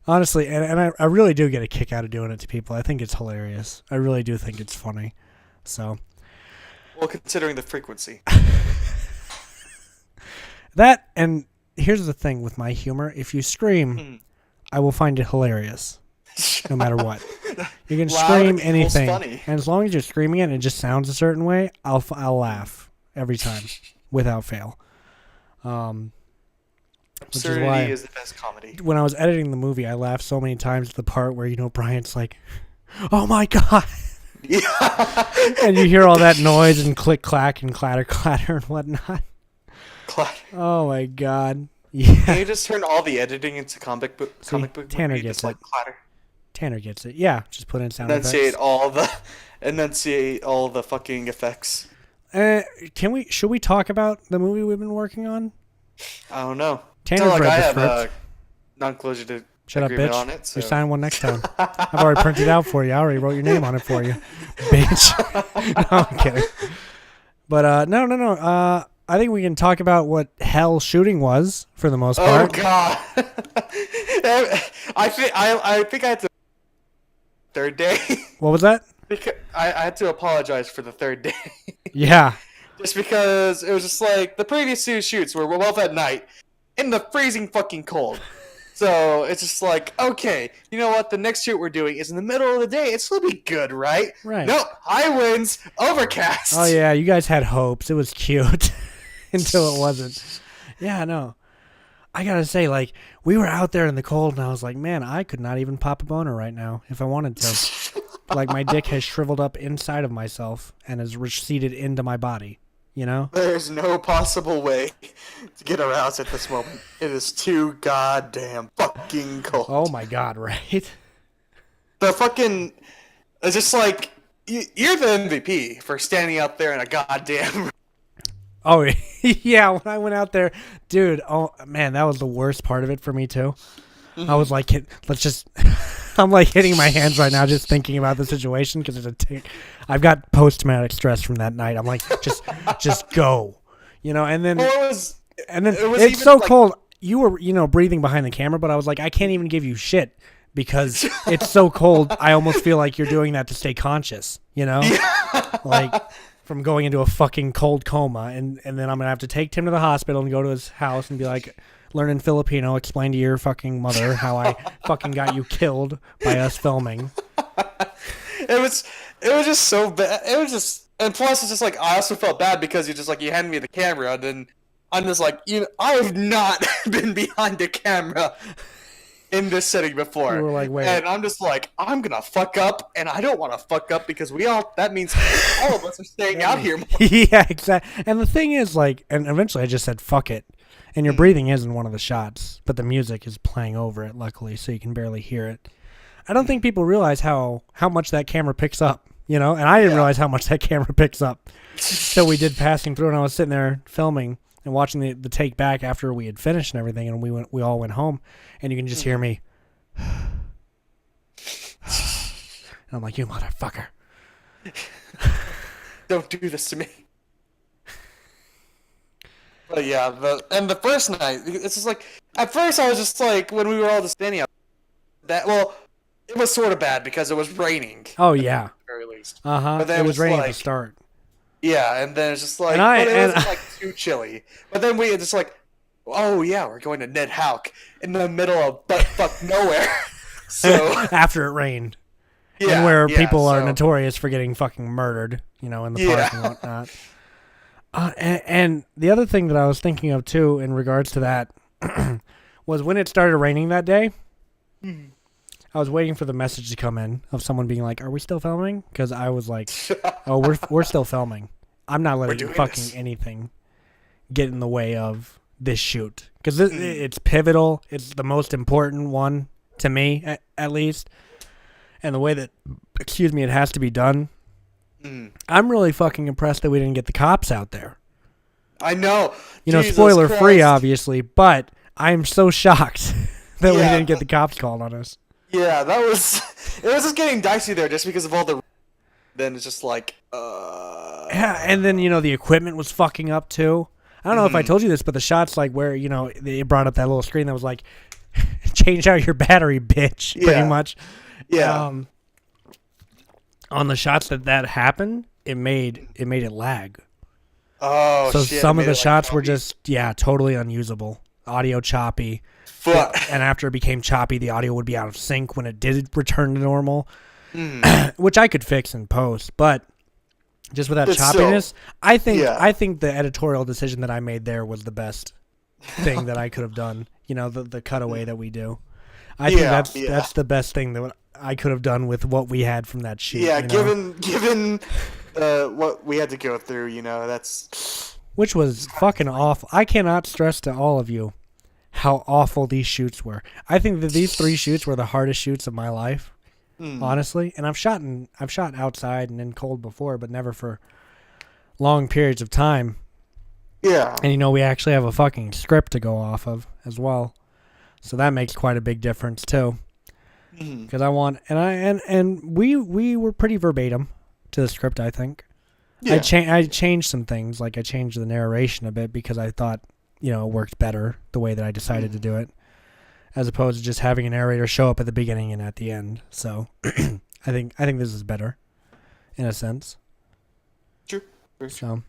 honestly, and I really do get a kick out of doing it to people. I think it's hilarious. I really do think it's funny. So. Well, considering the frequency. That, and here's the thing with my humor. If you scream, I will find it hilarious. No matter what. You can Loud scream equals anything. funny. And as long as you're screaming it and it just sounds a certain way, I'll laugh every time without fail. Which is Absurdity why is the best comedy. when I was editing the movie, I laughed so many times at the part where, you know, Brian's like, "Oh my God." Yeah. And you hear all that noise and click, clack, and clatter, clatter, and whatnot. Oh my God! Can Yeah, you just turn all the editing into comic book? Tanner movie, gets just like it. clatter. Tanner gets it. Yeah, just put in sound Enunciate effects. enunciate all the fucking effects. Should we talk about the movie we've been working on? I don't know. Tanner's Like read I the have a script. non-closure to Shut up, agreement bitch. on it. So. You signed one next time. I've already printed it out for you. I already wrote your name on it for you, bitch. No, I'm kidding. But no. I think we can talk about what hell shooting was for the most Oh part. god. I think I had to third day. What was that? Because I had to apologize for the third day. Yeah. Just because it was just like the previous two shoots were both at night in the freezing fucking cold. So it's just like, okay, you know what? The next shoot we're doing is in the middle of the day. It's gonna be good, right? Right. Nope. High winds, overcast. Oh yeah, you guys had hopes. It was cute until it wasn't. Yeah, no. I gotta say, like, we were out there in the cold, and I was like, man, I could not even pop a boner right now if I wanted to. Like, my dick has shriveled up inside of myself and has receded into my body. You know? There's no possible way to get aroused at this moment. It is too goddamn fucking cold. Oh my God! Right? The fucking, it's just like you're the MVP for standing out there in a goddamn. Oh yeah, when I went out there, dude. Oh man, that was the worst part of it for me too. I was like, let's just. I'm like hitting my hands right now just thinking about the situation because there's I've got post-traumatic stress from that night. I'm like, just go, and then Well, it was it's even, so like- cold. You were, breathing behind the camera, but I was like, I can't even give you shit because it's so cold. I almost feel like you're doing that to stay conscious, like from going into a fucking cold coma. And then I'm going to have to take Tim to the hospital and go to his house and be like, learn in Filipino, explain to your fucking mother how I fucking got you killed by us filming. It was just so bad. It was just, and plus it's just like I also felt bad because you handed me the camera, and then I'm just like, I have not been behind a camera in this setting before. You were like, wait. And I'm just like, I'm gonna fuck up, and I don't want to fuck up because that means all of us are staying out here more. Yeah, exactly. And the thing is, like, and eventually I just said, fuck it. And your breathing is in one of the shots, but the music is playing over it, luckily, so you can barely hear it. I don't think people realize how much that camera picks up, and I didn't realize how much that camera picks up. So we did passing through, and I was sitting there filming and watching the take back after we had finished and everything, and we all went home, and you can just hear me. And I'm like, you motherfucker. Don't do this to me. But yeah, the first night, it's just like, at first I was just like, when we were all just standing up, it was sort of bad because it was raining. Oh, yeah. At the very least. Uh-huh. But then It was raining at the like- start. Yeah, and then it's just like, And but it wasn't like too chilly. But then we just like, oh yeah, we're going to Ned Hauk in the middle of butt-fuck nowhere. So After it rained. yeah, And where yeah, people are so- notorious for getting fucking murdered, in the park Yeah. and whatnot. And the other thing that I was thinking of, too, in regards to that, was when it started raining that day, I was waiting for the message to come in of someone being like, are we still filming? Because I was like, oh, we're still filming. I'm not letting doing fucking this. anything get in the way of this shoot. Because it's pivotal. It's the most important one, to me, at least. And the way that, it has to be done. I'm really fucking impressed that we didn't get the cops out there. I know. Jesus Spoiler free, Christ. obviously, but I'm so shocked that we Yeah. didn't get the cops called on us. Yeah, it was just getting dicey there just because of all the. Then it's just like, Yeah, and then the equipment was fucking up too. I don't know if I told you this, but the shots like where they brought up that little screen that was like, change out your battery, bitch, pretty Yeah. much. yeah, On the shots that happened, it made it lag. oh So shit. some it of made the it, like, shots were choppy. just totally unusable, audio choppy. Fuck. And after it became choppy, the audio would be out of sync when it did return to normal, Mm. which I could fix in post. But just with that But still, choppiness, I yeah. think the editorial decision that I made there was the best thing that I could have done. The cutaway that we do. I think Yeah, that's the best thing that I could have done with what we had from that shoot. Yeah, you know? given what we had to go through, that's Which was fucking awful. I cannot stress to all of you how awful these shoots were. I think that these 3 shoots were the hardest shoots of my life, honestly. And I've shot outside and in cold before, but never for long periods of time. yeah. And we actually have a fucking script to go off of as well, so that makes quite a big difference too. Because I want and we were pretty verbatim to the script. I think Yeah. I changed some things, like I changed the narration a bit because I thought it worked better the way that I decided to do it, as opposed to just having a narrator show up at the beginning and at the end. So I think this is better, in a sense. True. So,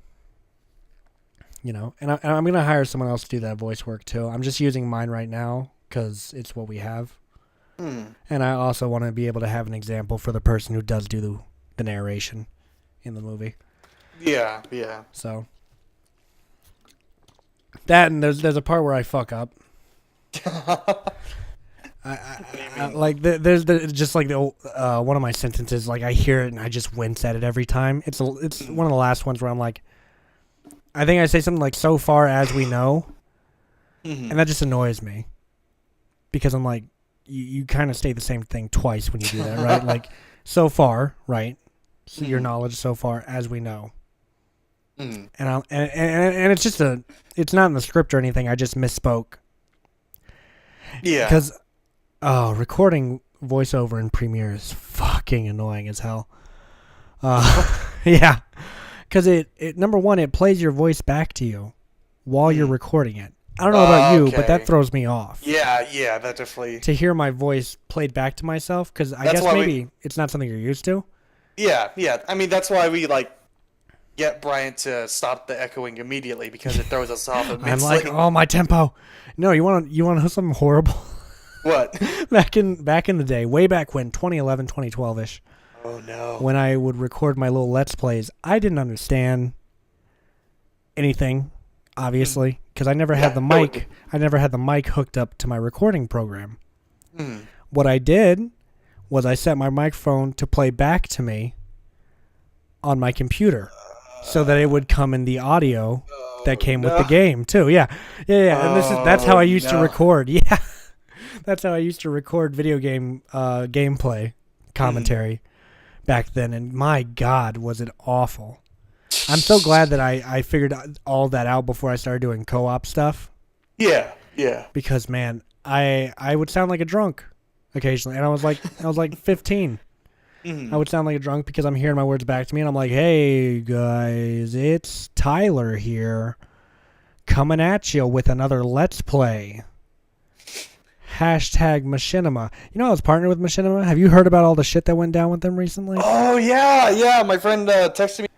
and I'm gonna hire someone else to do that voice work too. I'm just using mine right now because it's what we have, and I also want to be able to have an example for the person who does do the narration in the movie. Yeah. So that, and there's a part where I fuck up. I like there's just like one of my sentences, like I hear it and I just wince at it every time. It's one of the last ones where I'm like, I think I say something like "so far as we know," and that just annoys me because I'm like, you kind of state the same thing twice when you do that, right? Like, so far, right? So your knowledge so far as we know. And it's just it's not in the script or anything. I just misspoke. Yeah. Because recording voiceover in Premiere is fucking annoying as hell. Yeah, because it number one, it plays your voice back to you while you're recording it. I don't know about you, but that Okay. throws me off. Yeah, that definitely. To hear my voice played back to myself, because I That's guess why maybe it's not something you're used to. Yeah. I mean, that's why we like get Brian to stop the echoing immediately because it throws us off. I'm like, oh, my tempo. No, you want to know something horrible? what? back in the day, way back when, 2011, 2012ish, Oh no. when I would record my little Let's Plays, I didn't understand anything, obviously, because I never had the no, mic. I never had the mic hooked up to my recording program. Mm. What I did was I set my microphone to play back to me on my computer, so that it would come in the audio that came with the game too. Yeah. And that's how I used to record. Yeah, that's how I used to record video game gameplay commentary back then. And my God, was it awful! I'm so glad that I figured all that out before I started doing co-op stuff. Yeah. Because man, I would sound like a drunk occasionally, and I was like 15. I would sound like a drunk because I'm hearing my words back to me, and I'm like, "Hey guys, it's Tyler here, coming at you with another Let's Play." Hashtag Machinima. You know I was partnered with Machinima. Have you heard about all the shit that went down with them recently? Oh yeah. My friend texted me.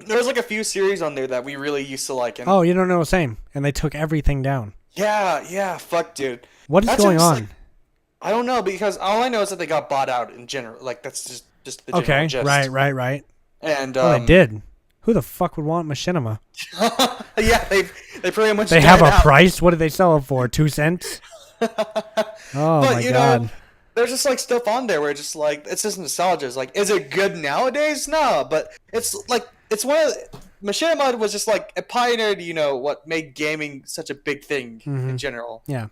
There was like a few series on there that we really used to like. And Oh, you don't know, same. And they took everything down. yeah. Fuck, dude. What is That's going just, on? like, I don't know because all I know is that they got bought out in general. Like that's just the general Okay, gist. right. And Well, they did. Who the fuck would want Machinima? yeah, they pretty much. They have died a out. price. What did they sell it for? 2 cents? Oh But my you God. know, there's just like stuff on there where it's just like it's just nostalgia. It's like, is it good nowadays? No, but it's like it's one of Machinima was just like it pioneered. You know what made gaming such a big thing in general. Yeah.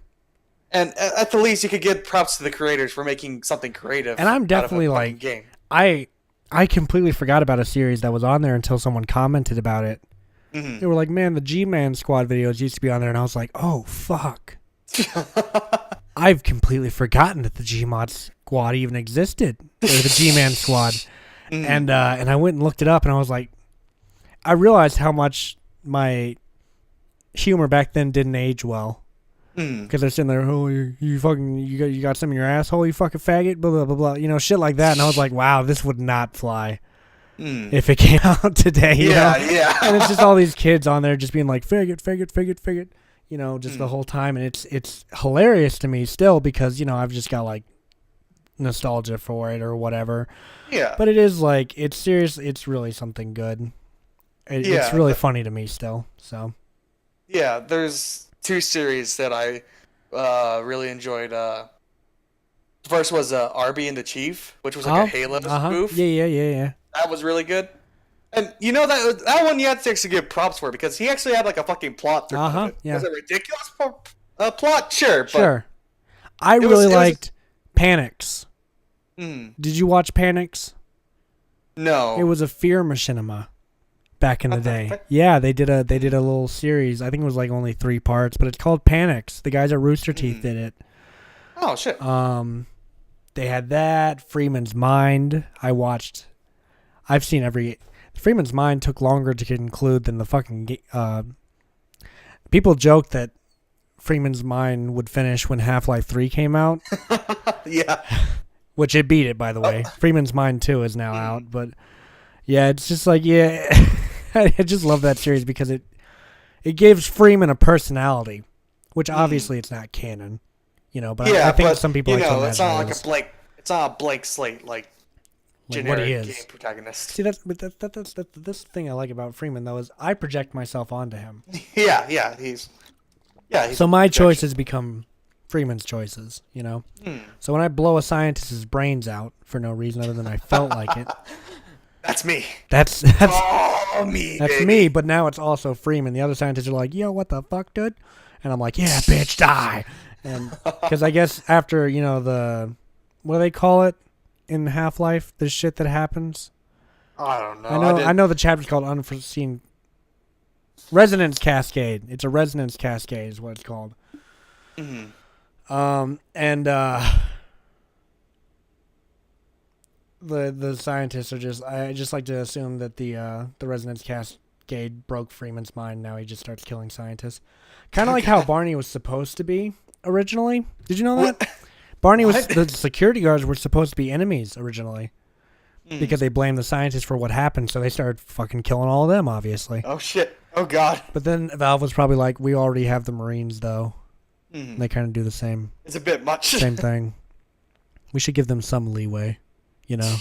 And at the least, you could give props to the creators for making something creative. And I'm out of a definitely fucking like, game. I completely forgot about a series that was on there until someone commented about it. Mhm. They were like, man, the G-Man Squad videos used to be on there. And I was like, oh, fuck. I've completely forgotten that the G-Mod Squad even existed. Or the G-Man Squad. And I went and looked it up, and I was like, I realized how much my humor back then didn't age well. Because they're sitting there, oh, you got some in your asshole, you fucking faggot, blah, blah, blah, blah. You know, shit like that. And I was like, wow, this would not fly if it came out today. You know? Yeah. And it's just all these kids on there just being like, faggot, you know, just the whole time. And it's hilarious to me still because, you know, I've just got like nostalgia for it or whatever. Yeah. But it is like, it's serious. It's really something good. It's really funny to me still. So, Yeah, there's two series that I really enjoyed. The first was Arby and the Chief, which was like a Halo spoof. Yeah. That was really good. And you know that one you have to actually give props for because he actually had like a fucking plot through it. Yeah. Was it ridiculous plot? Sure. But Sure. I was- really it was- liked Panics. Mm, Did you watch Panics? no. It was a fear machinima back in the What the day. fuck? Yeah, they did a little series. I think it was like only 3 parts, but it's called Panics. The guys at Rooster Teeth did it. Oh shit. They had that. Freeman's Mind. I've seen every. Freeman's Mind took longer to conclude than the fucking. People joke that Freeman's Mind would finish when Half-Life 3 came out, Yeah. which it beat it, by the way. Freeman's Mind 2 is now out, but yeah, it's just like, yeah, I just love that series because it gives Freeman a personality, which obviously it's not canon, you know, but I think but, some people you like to know, imagine it's not it like is. a blank. It's not a blank slate like Like what he generic is. game protagonist. See, that's this thing I like about Freeman though is I project myself onto him. Yeah. He's So my choices become Freeman's choices, you know. So when I blow a scientist's brains out for no reason other than I felt like it, That's me. that's Oh, me. that's baby. me. But now it's also Freeman. The other scientists are like, "Yo, what the fuck, dude?" And I'm like, "Yeah, bitch, die." And because I guess after the what do they call it in Half-Life? The shit that happens. I don't know. I know the chapter's called Unforeseen Resonance Cascade. It's a resonance cascade is what it's called. And the scientists are just. I just like to assume that the Resonance Cascade broke Freeman's mind. Now he just starts killing scientists. Kind of like how Barney was supposed to be originally. Did you know that? What? Barney was What? the security guards were supposed to be enemies originally because they blamed the scientists for what happened. So they started fucking killing all of them, obviously. Oh shit! Oh god! But then Valve was probably like, "We already have the Marines, though." Mm. And they kind of do the same It's a bit much. same thing. We should give them some leeway, you know.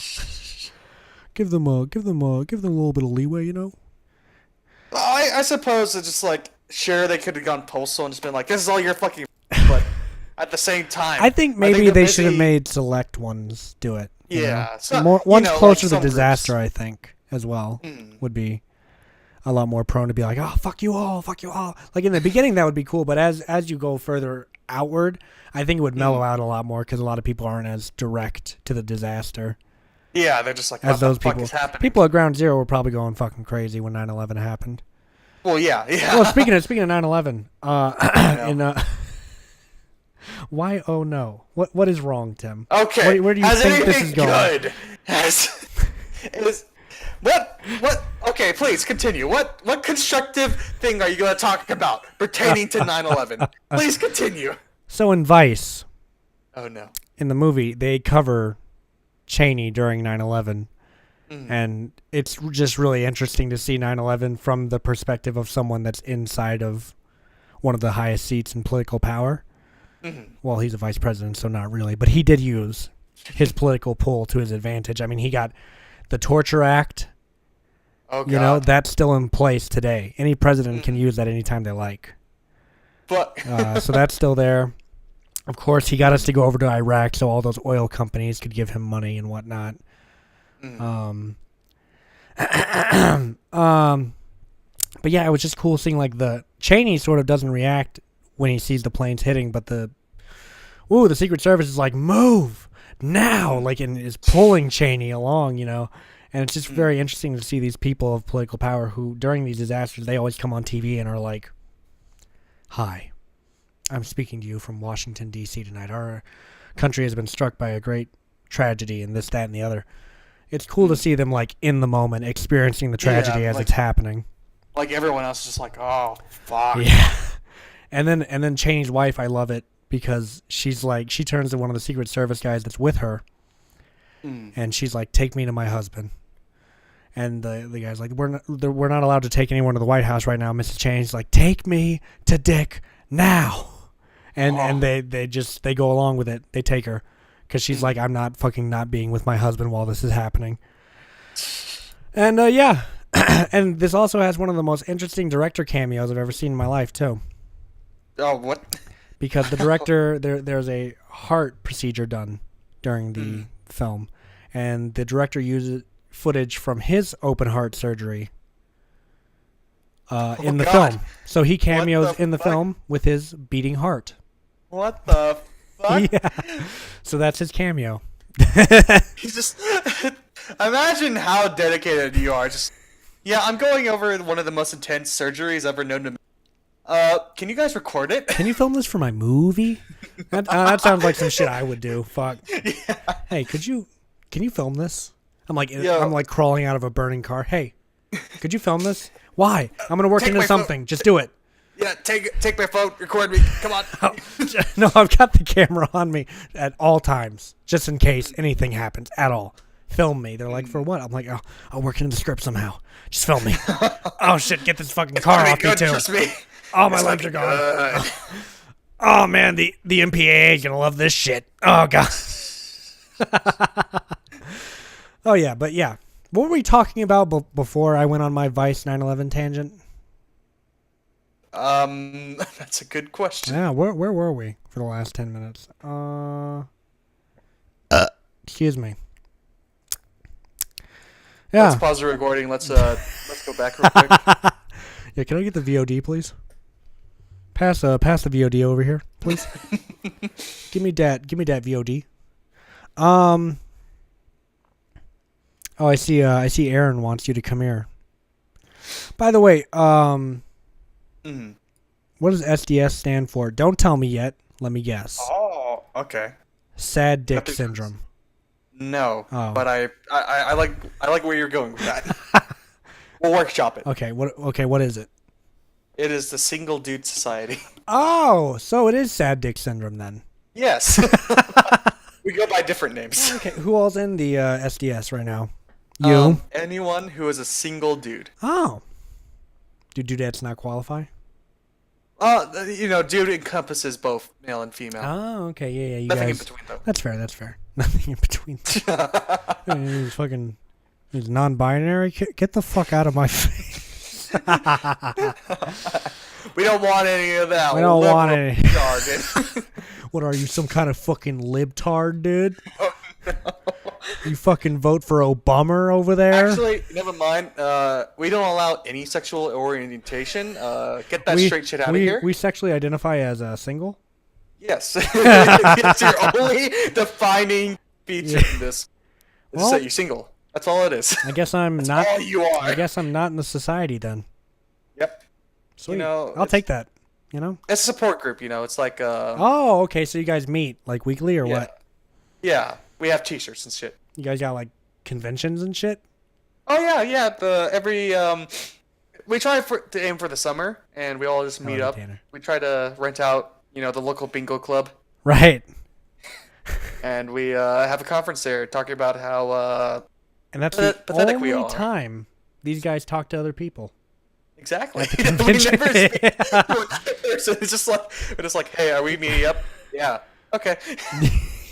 give them a little bit of leeway, you know. I suppose it's just like, sure, they could have gone postal and just been like, this is all your fucking, but at the same time, I think maybe they're they should have busy- made select ones do it. you know? Yeah, so, More you ones know, closer like to some disaster, groups. I think, as well, Mm. would be a lot more prone to be like, oh, fuck you all. Like in the beginning, that would be cool, but as you go further outward, I think it would mellow out a lot more because a lot of people aren't as direct to the disaster Yeah, they're just like, as what those the fuck people. is happening? People at Ground Zero were probably going fucking crazy when 9/11 happened. Well, yeah. Well, speaking of 9/11, know. in why? Oh no! What is wrong, Tim? Okay. Where do you Has think this anything is going? good? What? Okay, please continue. What constructive thing are you going to talk about pertaining to 9/11? Please continue. So in Vice, Oh no. in the movie, they cover Cheney during 9/11, and it's just really interesting to see 9/11 from the perspective of someone that's inside of one of the highest seats in political power. Well, he's a vice president, so not really, but he did use his political pull to his advantage. I mean, he got the Torture Act. Oh god. You know, that's still in place today. Any president can use that anytime they like. But So that's still there. Of course, he got us to go over to Iraq so all those oil companies could give him money and whatnot. But yeah, it was just cool seeing like the Cheney sort of doesn't react when he sees the planes hitting, but the Secret Service is like, move now, like, and is pulling Cheney along, you know. And it's just very interesting to see these people of political power who, during these disasters, they always come on TV and are like, hi, I'm speaking to you from Washington, D.C. tonight. Our country has been struck by a great tragedy and this, that, and the other. It's cool to see them, like, in the moment, experiencing the tragedy as like- it's happening. like everyone else is just like, oh fuck. Yeah. And then Cheney's wife, I love it because she's like, she turns to one of the Secret Service guys that's with her, and she's like, take me to my husband. And the guy's like, we're not allowed to take anyone to the White House right now, Mrs. Cheney's like, take me to Dick now. And they go along with it. They take her because she's like, I'm not being with my husband while this is happening. And yeah. And this also has one of the most interesting director cameos I've ever seen in my life too. Oh what? Because the director, there's a heart procedure done during the film, and the director uses footage from his open heart surgery in the God. film. So he cameos the in the fuck? film with his beating heart. What the fuck? Yeah. So that's his cameo. He's just imagine how dedicated you are. Just yeah, I'm going over one of the most intense surgeries ever known to me. Can you guys record it? Can you film this for my movie? That sounds like some shit I would do. Fuck. Hey, can you film this? I'm like crawling out of a burning car. Hey, could you film this? Why? I'm gonna work Take into my phone. something. Just do it. Yeah, take my phone, record me. Come on. No, I've got the camera on me at all times, just in case anything happens at all. Film me. They're like, for what? I'm like, I'll work into the script somehow. Just film me. Oh shit, get this fucking car Gonna be off me good, too. trust me. Oh, my It's legs are gonna be gone. good. Oh man, the MPAA is gonna love this shit. Oh god. Oh yeah, but yeah. What were we talking about before I went on my Vice 9/11 tangent? That's a good question. Yeah, where were we for the last 10 minutes? Excuse me. Yeah. Let's pause the recording. Let's go back real quick. Yeah, can I get the VOD, please? Pass the VOD over here, please. Give me that VOD. Oh, I see Aaron wants you to come here. By the way, what does SDS stand for? Don't tell me yet. Let me guess. Oh, okay. Sad dick Nothing- syndrome. No, Oh. but I like where you're going with that. We'll workshop it. Okay, what is it? It is the Single Dude Society. Oh, so it is sad dick syndrome then. Yes. We go by different names. Okay, who all's in the SDS right now? You. Anyone who is a single dude. Oh. Do dudettes not qualify? Dude encompasses both male and female. Oh, okay, yeah. You Nothing guys. in between, though. That's fair. Nothing in between. He's fucking. He's non-binary. Get the fuck out of my face. We don't want any of that. We don't liberal want any. jargon. What are you, some kind of fucking libtard, dude? You fucking vote for Obama over there? Actually, never mind. We don't allow any sexual orientation. Get that straight shit out of here. We sexually identify as a single? Yes. It's your only defining feature in this. Is Well- that you're single. That's all it is. I guess I'm not. all you are. I guess I'm not in the society then. Yep. Sweet. know, I'll it's- take that. You know? It's a support group, It's like Oh, okay. So you guys meet like weekly or yeah. what? Yeah. We have t-shirts and shit. You guys got like conventions and shit? Oh yeah. We try to aim for the summer, and we all just meet right, up. Tanner. We try to rent out, the local bingo club, Right. and we have a conference there talking about how And that's the pathetic we only are. time these guys talk to other people. exactly. the We convention. never speak. So it's just like, hey, are we meeting up? Yeah. Okay.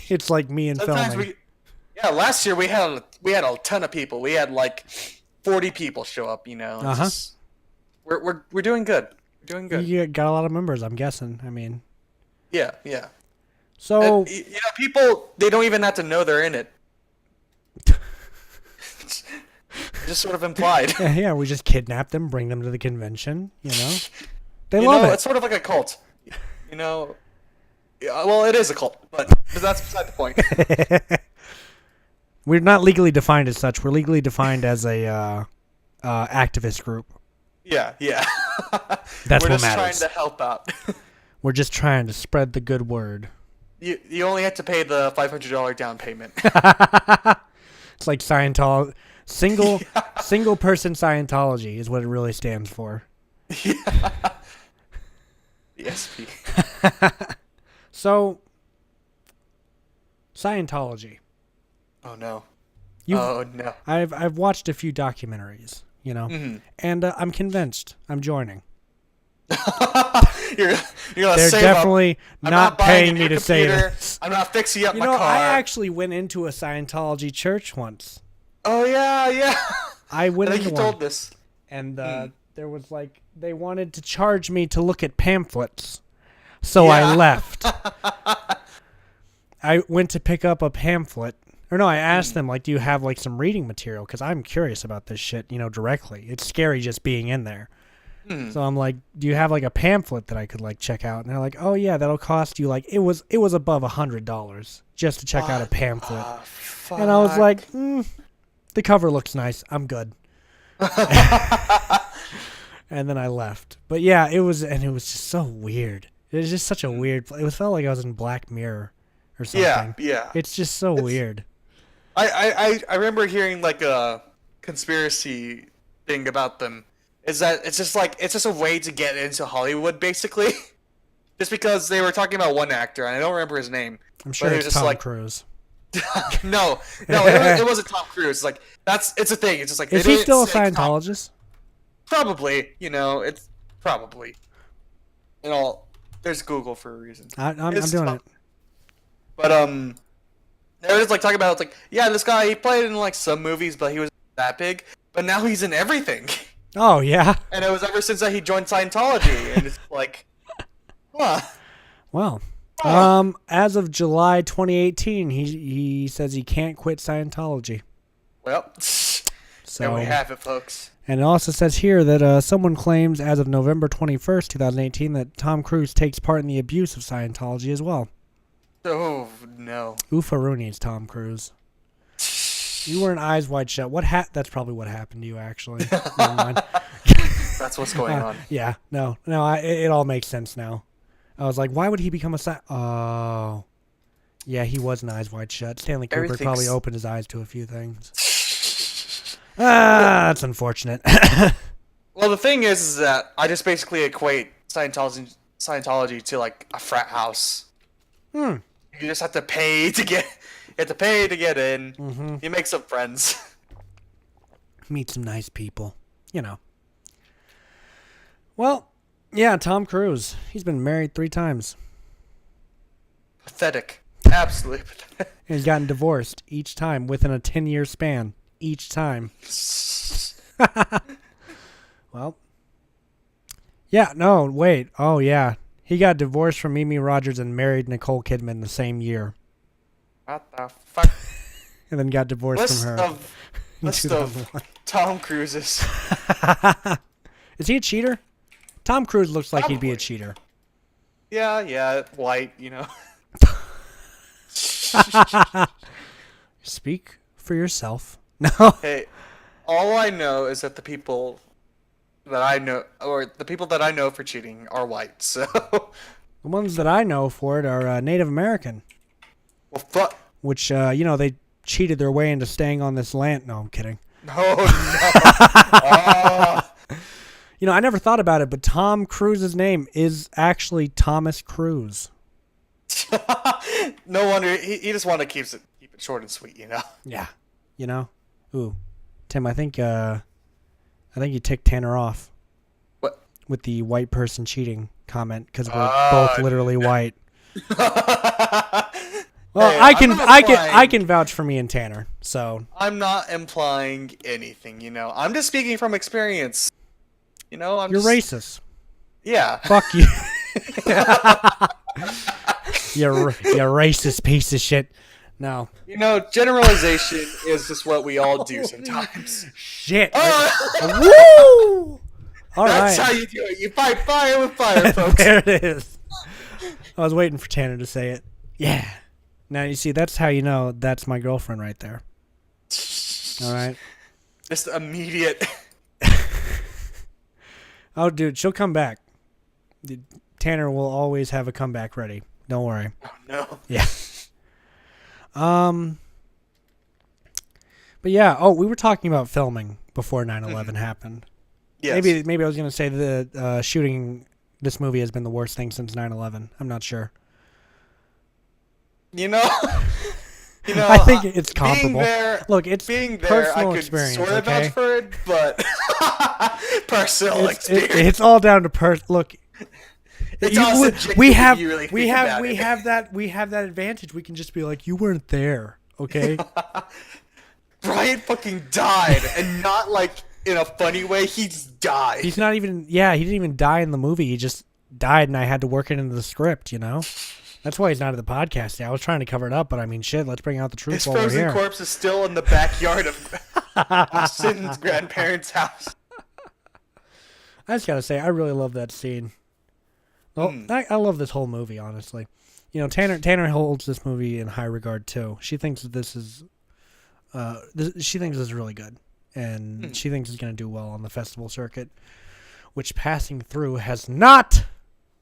It's like me and Sometimes filming. last year we had a ton of people. We had like 40 people show up. It's Uh-huh. just- we're doing good. We're doing good. You got a lot of members, I'm guessing. I mean, Yeah. so And, people, they don't even have to know they're in it. It's just sort of implied. yeah, we just kidnap them, bring them to the convention. They You love know, it. it's sort of like a cult. Yeah, well, it is a cult, but that's beside the point. We're not legally defined as such. We're legally defined as a activist group. Yeah. That's We're what just matters. trying to help out. We're just trying to spread the good word. You only have to pay the $500 down payment. It's like Scientology. Single person Scientology is what it really stands for. The SP. So, Scientology. Oh no. You've- Oh no. I've watched a few documentaries, and I'm convinced I'm joining. You're gonna They're save definitely up. I'm not buying paying a me new to say computer. this. I'm not fixing up my car. I actually went into a Scientology church once. Oh yeah. I went I think into you one, told this. and there was they wanted to charge me to look at pamphlets, so I Yeah. left. I went to pick up a pamphlet. Or no, I asked them, do you have, some reading material? Because I'm curious about this shit, directly. It's scary just being in there. So I'm like, do you have, a pamphlet that I could, check out? And they're like, oh, yeah, that'll cost you, it was above $100 just to check out a pamphlet. And I was like, the cover looks nice. I'm good. And then I left. But, yeah, it was just so weird. It was just such a weird... It felt like I was in Black Mirror or something. Yeah. It's just so weird. I remember hearing a conspiracy thing about them. Is that it's just a way to get into Hollywood, basically. Just because they were talking about one actor, and I don't remember his name. I'm sure but he it's was just Tom Cruise. No, it wasn't Tom Cruise. It's a thing. It's just Is he still a Scientologist? Probably. It's probably. There's Google for a reason. I'm It's doing Tom- it. But they were just talking about this guy, he played in some movies, but he was that big. But now he's in everything. Oh, yeah. And it was ever since that he joined Scientology, and it's huh. Well, Oh. as of July 2018, he says he can't quit Scientology. Well, So, there we have it, folks. and it also says here that someone claims as of November 21st, 2018, that Tom Cruise takes part in the abuse of Scientology as well. Oh no. Oofaroonie is Tom Cruise. You weren't eyes wide shut. That's probably what happened to you, actually. Never mind. That's what's going on. Yeah, no, it all makes sense now. I was like, why would he become a Oh. Yeah, he was an Eyes Wide Shut. Stanley Kubrick probably Everything's- opened his eyes to a few things. That's unfortunate. Well, the thing is that I just basically equate Scientology to like a frat house. Hmm. You just have to pay to get. You have to pay to get in. Mm-hmm. You make some friends. Meet some nice people. You know. Well, yeah, Tom Cruise. He's been married 3 times. Pathetic. Absolutely pathetic. And he's gotten divorced each time within a 10-year span. Each time. Well. Yeah, no, wait. Oh, yeah. He got divorced from Mimi Rogers and married Nicole Kidman the same year. What the fuck? And then got divorced List from her. of in list of 2001. Tom Cruises. Is he a cheater? Tom Cruise looks like he'd be a Probably. cheater. Yeah, white, you know. Speak for yourself. No. Hey, all I know is that the people that I know, or the people that I know for cheating, are white. So, The ones that I know for it are Native American, well, fuck. which, they cheated their way into staying on this land. No, I'm kidding. Oh no. Oh. I never thought about it, but Tom Cruise's name is actually Thomas Cruise. No wonder he just wanted to keep it short and sweet, you know. Yeah. Ooh. Tim, I think you ticked Tanner off. What? With the white person cheating comment, because we're Ah, both literally white. Well, Hey, I I'm not I implying- can vouch for me and Tanner. So I'm not implying anything, you know. I'm just speaking from experience. You know, I'm you're just, racist. Yeah. Fuck you. you're racist piece of shit. No. You know, generalization is just what we all do sometimes. Shit. Oh, Woo! All that's right. how you do it. You fight fire with fire, folks. There it is. I was waiting for Tanner to say it. Yeah. Now you see, that's how you know that's my girlfriend right there. All right. Just immediate. Oh, dude, she'll come back. Tanner will always have a comeback ready. Don't worry. Oh no. Yeah. But yeah. Oh, we were talking about filming before 9/11 happened. Yes. Maybe I was gonna say the shooting this movie has been the worst thing since 9/11. I'm not sure. You know. You know. I think it's comparable. Being there, Look, it's being there, personal I could experience. sort of Okay. vouch for it, but personal experience. It's all down to Look, It's you- all we- subjective we if have you really we think have about we it. have that advantage. We can just be like, you weren't there, okay? Brian fucking died, and not like in a funny way. He's died. He's not even. Yeah, he didn't even die in the movie. He just died, and I had to work it into the script. That's why he's not at the podcast. Yeah, I was trying to cover it up, but I mean, shit. Let's bring out the truth His while we're frozen here. corpse is still in the backyard of Sin's grandparents' house. I just gotta say, I really love that scene. Well, Hmm. I love this whole movie, honestly. Tanner holds this movie in high regard too. She thinks that this is, she thinks this is really good, and she thinks it's gonna do well on the festival circuit, which Passing Through has not.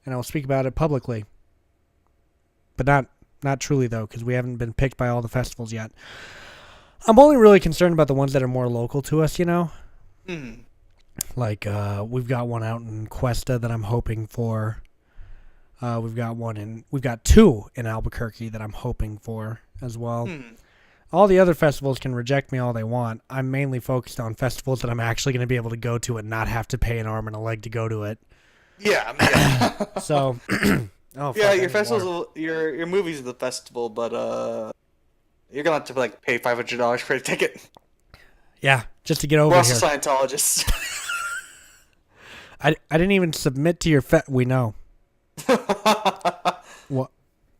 And I'll speak about it publicly, but not truly though, because we haven't been picked by all the festivals yet. I'm only really concerned about the ones that are more local to us. Hmm. Like, we've got one out in Cuesta that I'm hoping for. We've got 2 in Albuquerque that I'm hoping for as well. All the other festivals can reject me all they want. I'm mainly focused on festivals that I'm actually going to be able to go to and not have to pay an arm and a leg to go to it. Yeah. So, oh, fuck, Yeah, I your need festivals, water. your movies at the festival, but you're gonna have to like pay $500 for a ticket. Yeah, just to get over We're here. also Scientologists. I didn't even submit to your We know. What?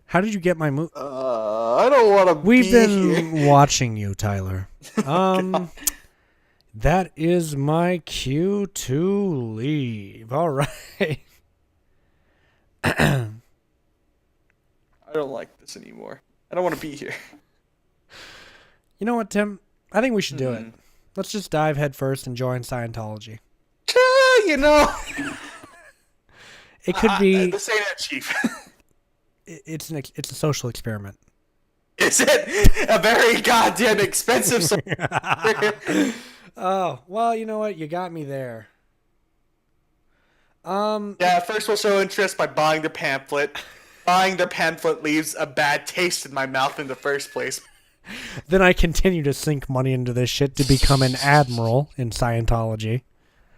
How did you get my movie? I don't want to. We've been here. watching you, Tyler. That is my cue to leave. All right. I don't like this anymore. I don't want to be here. You know what, Tim? I think we should do it. Let's just dive head first and join Scientology. You know. It could be. The Saint Chief. It's a social experiment. Is it a very goddamn expensive? Oh well, you know what? You got me there. Yeah, first we'll show interest by buying the pamphlet. Buying the pamphlet leaves a bad taste in my mouth in the first place. Then I continue to sink money into this shit to become an admiral in Scientology.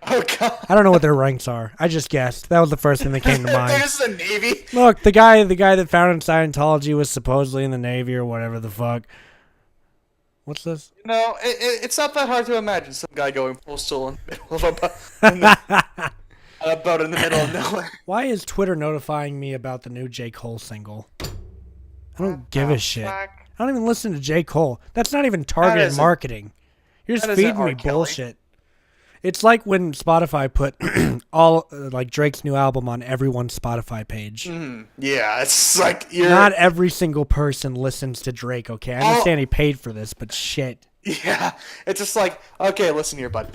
Oh god. I don't know what their ranks are. I just guessed. That was the first thing that came to mind. There's the Navy. Look, the guy that founded Scientology was supposedly in the Navy or whatever the fuck. What's this? No, it's not that hard to imagine some guy going postal in the middle of a boat in the middle of nowhere. Why is Twitter notifying me about the new J. Cole single? I don't give a shit. I don't even listen to J. Cole. That's not even targeted marketing. You're just feeding me bullshit. It's like when Spotify put all like Drake's new album on everyone's Spotify page. Yeah, it's like not every single person listens to Drake. Okay, I understand he paid for this, but shit. Yeah, it's just like, okay, listen here, bud.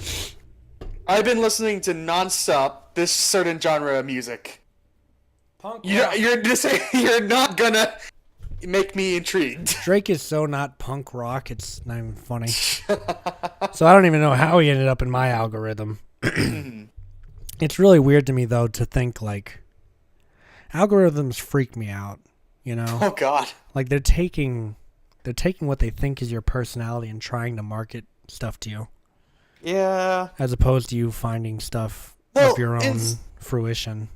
I've been listening to nonstop this certain genre of music. Punk. You're not gonna make me intrigued. Drake is so not punk rock, it's not even funny. So I don't even know how he ended up in my algorithm. It's really weird to me though to think like algorithms freak me out, you know? Oh god. Like they're taking what they think is your personality and trying to market stuff to you. Yeah. As opposed to you finding stuff of your own fruition.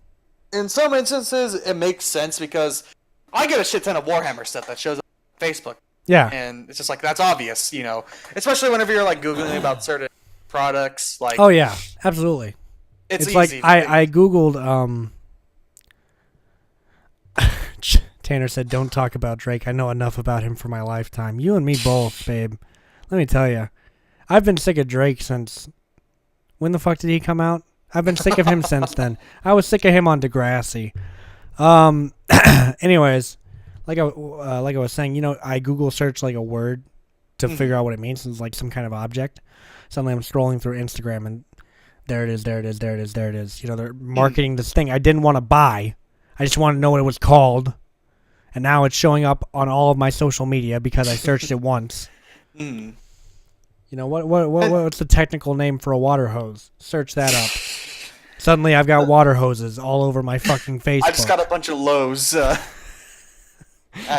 In some instances it makes sense because I get a shit ton of Warhammer stuff that shows up on Facebook. Yeah. And it's just like, that's obvious, you know. Especially whenever you're like Googling about certain products. Like, oh, yeah. Absolutely. It's easy. like, I Googled, Tanner said, don't talk about Drake. I know enough about him for my lifetime. You and me both, babe. Let me tell you. I've been sick of Drake since, when the fuck did he come out? I've been sick of him since then. I was sick of him on Degrassi. Anyways, like I was saying, you know, I Google search like a word to figure out what it means. It's like some kind of object. Suddenly I'm scrolling through Instagram and there it is. You know, they're marketing this thing I didn't want to buy. I just wanted to know what it was called. And now it's showing up on all of my social media because I searched it once. You know, what's the technical name for a water hose? Search that up. Suddenly I've got water hoses all over my fucking Facebook. I just got a bunch of Lowe's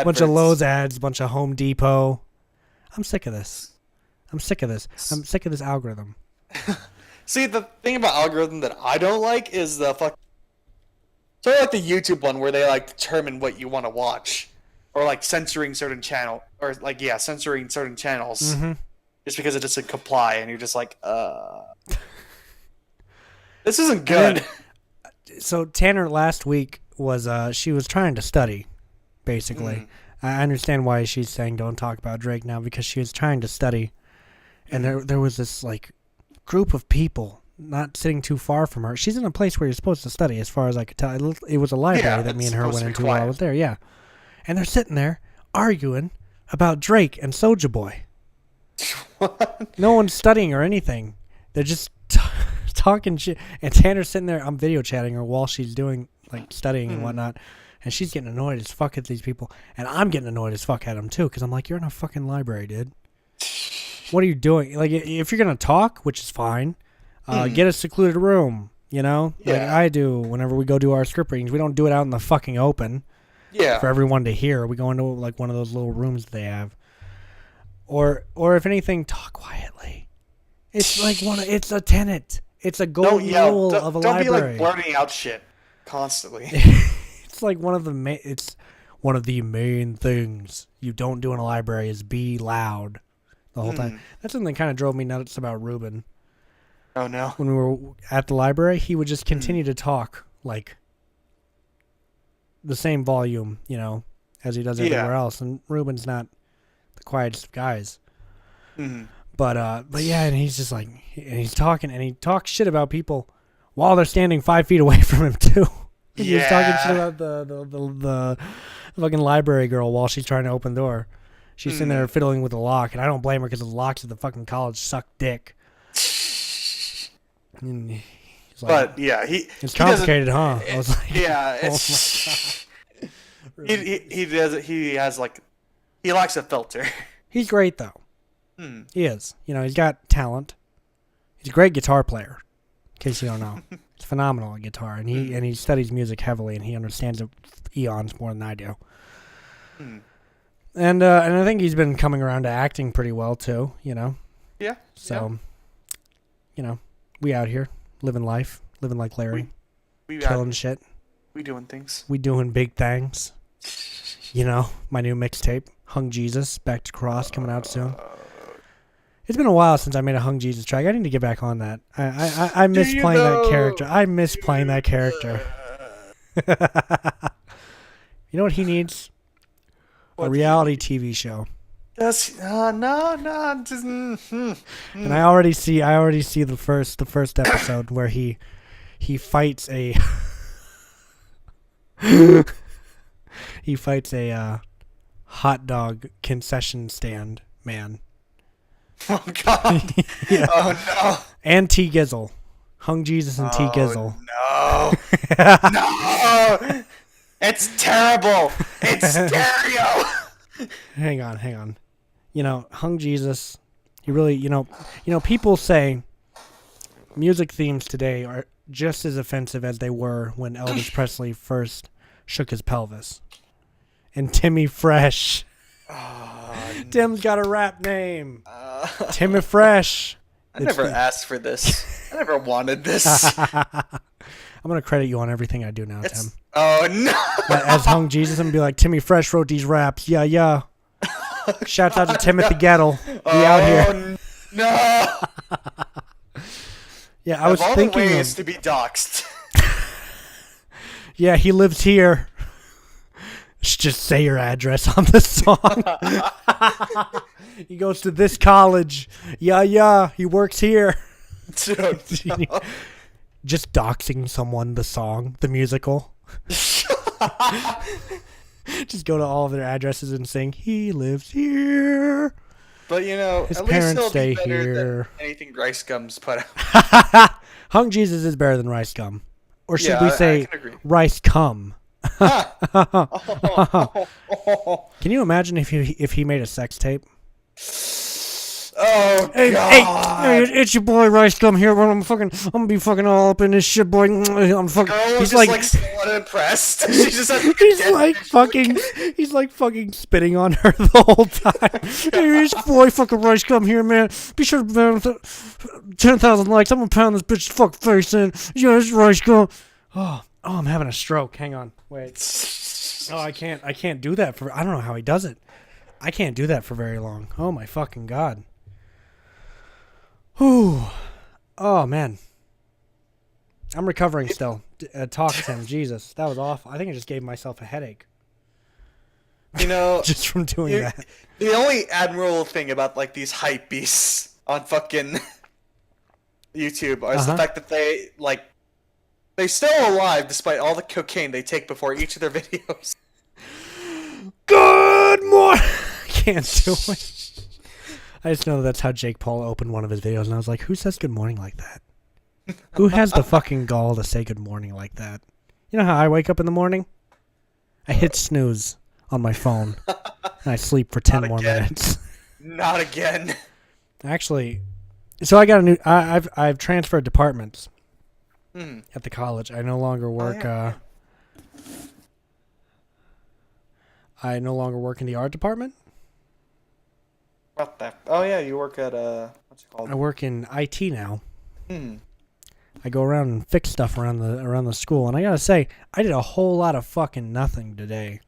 bunch of Lowe's ads, bunch of Home Depot. I'm sick of this. I'm sick of this algorithm. See, the thing about algorithm that I don't like is the fuck. Sort of like the YouTube one where they like determine what you want to watch, or like censoring certain channels. Just because it doesn't comply, and you're just like, this isn't good. So Tanner last week was she was trying to study, basically. I understand why she's saying don't talk about Drake now, because she was trying to study, and there was this like group of people not sitting too far from her. She's in a place where you're supposed to study, as far as I could tell. It was a library that me and her went into while I was there. Yeah, and they're sitting there arguing about Drake and Soulja Boy. No one's studying or anything. They're just talking shit. And Tanner's sitting there. I'm video chatting her while she's doing like studying and whatnot. And she's getting annoyed as fuck at these people. And I'm getting annoyed as fuck at them too. Because I'm like, you're in a fucking library, dude. What are you doing? Like, if you're going to talk, which is fine, get a secluded room, you know? Yeah. Like I do whenever we go do our script readings. We don't do it out in the fucking open. Yeah. For everyone to hear. We go into like one of those little rooms they have. Or if anything, talk quietly. It's like it's a tenet. It's a golden rule of a library. Don't be like blurting out shit constantly. It's like one of the main things you don't do in a library is be loud the whole time. That's something that kind of drove me nuts about Ruben. Oh no. When we were at the library, he would just continue to talk like the same volume, you know, as he does everywhere else. And Ruben's not the quietest of guys. But yeah, and he's just like, and he's talking, and he talks shit about people while they're standing 5 feet away from him too. He was talking shit about the fucking library girl while she's trying to open the door. She's sitting there fiddling with the lock, and I don't blame her because the locks at the fucking college suck dick. And He's like, But yeah, it's he doesn't- complicated, huh? I was like, Yeah, oh it's my God. he does it. He has like he lacks a filter. He's great though. Hmm. He is. You know, he's got talent. He's a great guitar player. In case you don't know, he's phenomenal at guitar, and he studies music heavily, and he understands it eons more than I do. Hmm. And I think he's been coming around to acting pretty well too. You know. Yeah. So, you know, we out here living life, living like Larry, we killing shit. we doing things. We doing big things. You know, my new mixtape, Hung Jesus, Back to Cross, coming out soon. It's been a while since I made a Hung Jesus track. I need to get back on that. I miss you playing know- that character. I miss playing that character. You know what he needs? What A do reality TV show. That's no, just, And I already see the first episode where he fights a he fights a hot dog concession stand man. Oh God! Yeah. Oh And T Gizzle. Hung Jesus and T no! Gizzle. No! No! It's terrible. It's stereo. Hang on. You know, Hung Jesus, he really, you know, people say music themes today are just as offensive as they were when Elvis Presley first shook his pelvis. And Timmy Fresh. Tim's got a rap name. Timmy Fresh. I never asked for this. I never wanted this. I'm going to credit you on everything I do now, Tim. Oh no! As Hung Jesus, I'm going to be like, Timmy Fresh wrote these raps. Yeah, yeah. Shouts out to Timothy Gettle. We out here. No! Yeah, I was of all thinking the ways of, to be doxxed. yeah, he lives here. Just say your address on the song. He goes to this college. Yeah, he works here. Dude, no. Just doxing someone, the song, the musical. Just go to all of their addresses and sing, he lives here. But you know, His at least parents it'll stay be better here. than anything Rice Gum's put out. Hung Jesus is better than Rice Gum. Or should Yeah, we I say can agree. Rice Cum? Oh, Can you imagine if he made a sex tape? oh Hey, God! it's your boy Rice Gum here. I'm gonna be fucking all up in this shit, boy. I'm fucking. Girl He's just like, like so unimpressed. She just has like, a he's dead like fish fucking, he's like fucking spitting on her the whole time. Hey, it's your boy fucking Rice Gum here, man. Be sure to pound 10,000 likes. I'm gonna pound this bitch's fucking face in. Yeah, it's Rice Gum. Oh, I'm having a stroke. Hang on, wait. Oh, I can't do that for. I don't know how he does it. I can't do that for very long. Oh my fucking God. Whew. Oh man. I'm recovering still. Talk to him. Jesus, that was awful. I think I just gave myself a headache You know, just from doing you- that. the only admirable thing about like these hype beasts on fucking YouTube is the fact that they still alive despite all the cocaine they take before each of their videos. Good morning. I can't do it. I just know that's how Jake Paul opened one of his videos, and I was like, who says good morning like that? Who has the fucking gall to say good morning like that? You know how I wake up in the morning? I hit snooze on my phone, and I sleep for 10 Not more again. minutes. Not again. Actually, so I got a new. I've transferred departments at the college. I no longer work. yeah. I no longer work in the art department. What the? Oh yeah, you work at what's it called? I work in IT now. Hmm. I go around and fix stuff around the school, and I gotta say, I did a whole lot of fucking nothing today.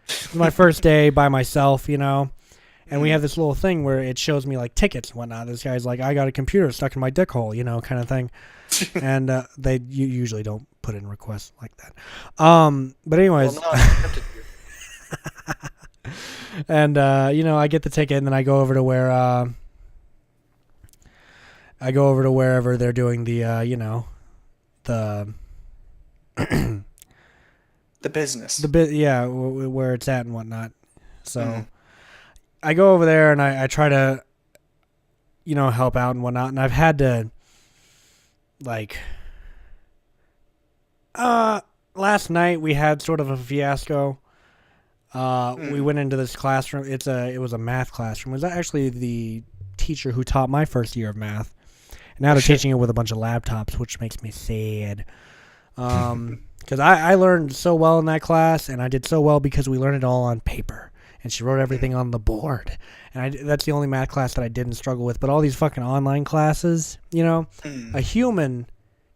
It was my first day by myself, you know, and we have this little thing where it shows me like tickets and whatnot. This guy's like, I got a computer stuck in my dick hole, you know, kind of thing, and they usually don't put in requests like that. But anyways, Well, no, I'm tempted to. and you know, I get the ticket, and then I go over to where I go over to wherever they're doing the you know, the The business. the bit, yeah, where it's at and whatnot. So I go over there and I try to, you know, help out and whatnot. And I've had to, like, Last night we had sort of a fiasco. We went into this classroom. It was a math classroom. It was actually the teacher who taught my first year of math. And now they're teaching it with a bunch of laptops, which makes me sad. Because I learned so well in that class, and I did so well because we learned it all on paper. And she wrote everything on the board. And that's the only math class that I didn't struggle with. But all these fucking online classes, a human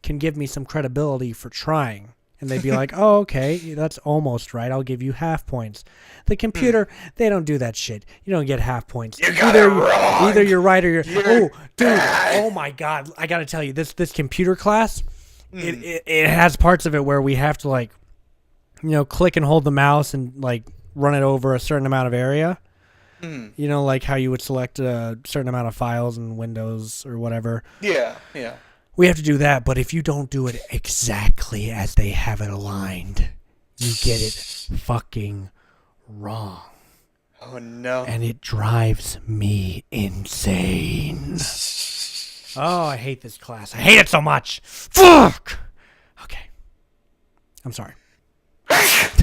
can give me some credibility for trying. And they'd be like, oh, okay, that's almost right. I'll give you half points. The computer, they don't do that shit. You don't get half points. You got it wrong. Either you're right or you're oh, dude, bad. oh my God. I got to tell you, this computer class, it has parts of it where we have to, like, click and hold the mouse and, like, run it over a certain amount of area. Like how you would select a certain amount of files in Windows or whatever. Yeah. We have to do that, but if you don't do it exactly as they have it aligned, you get it fucking wrong. Oh, no. And it drives me insane. Oh, I hate this class. I hate it so much. Fuck! Okay. I'm sorry.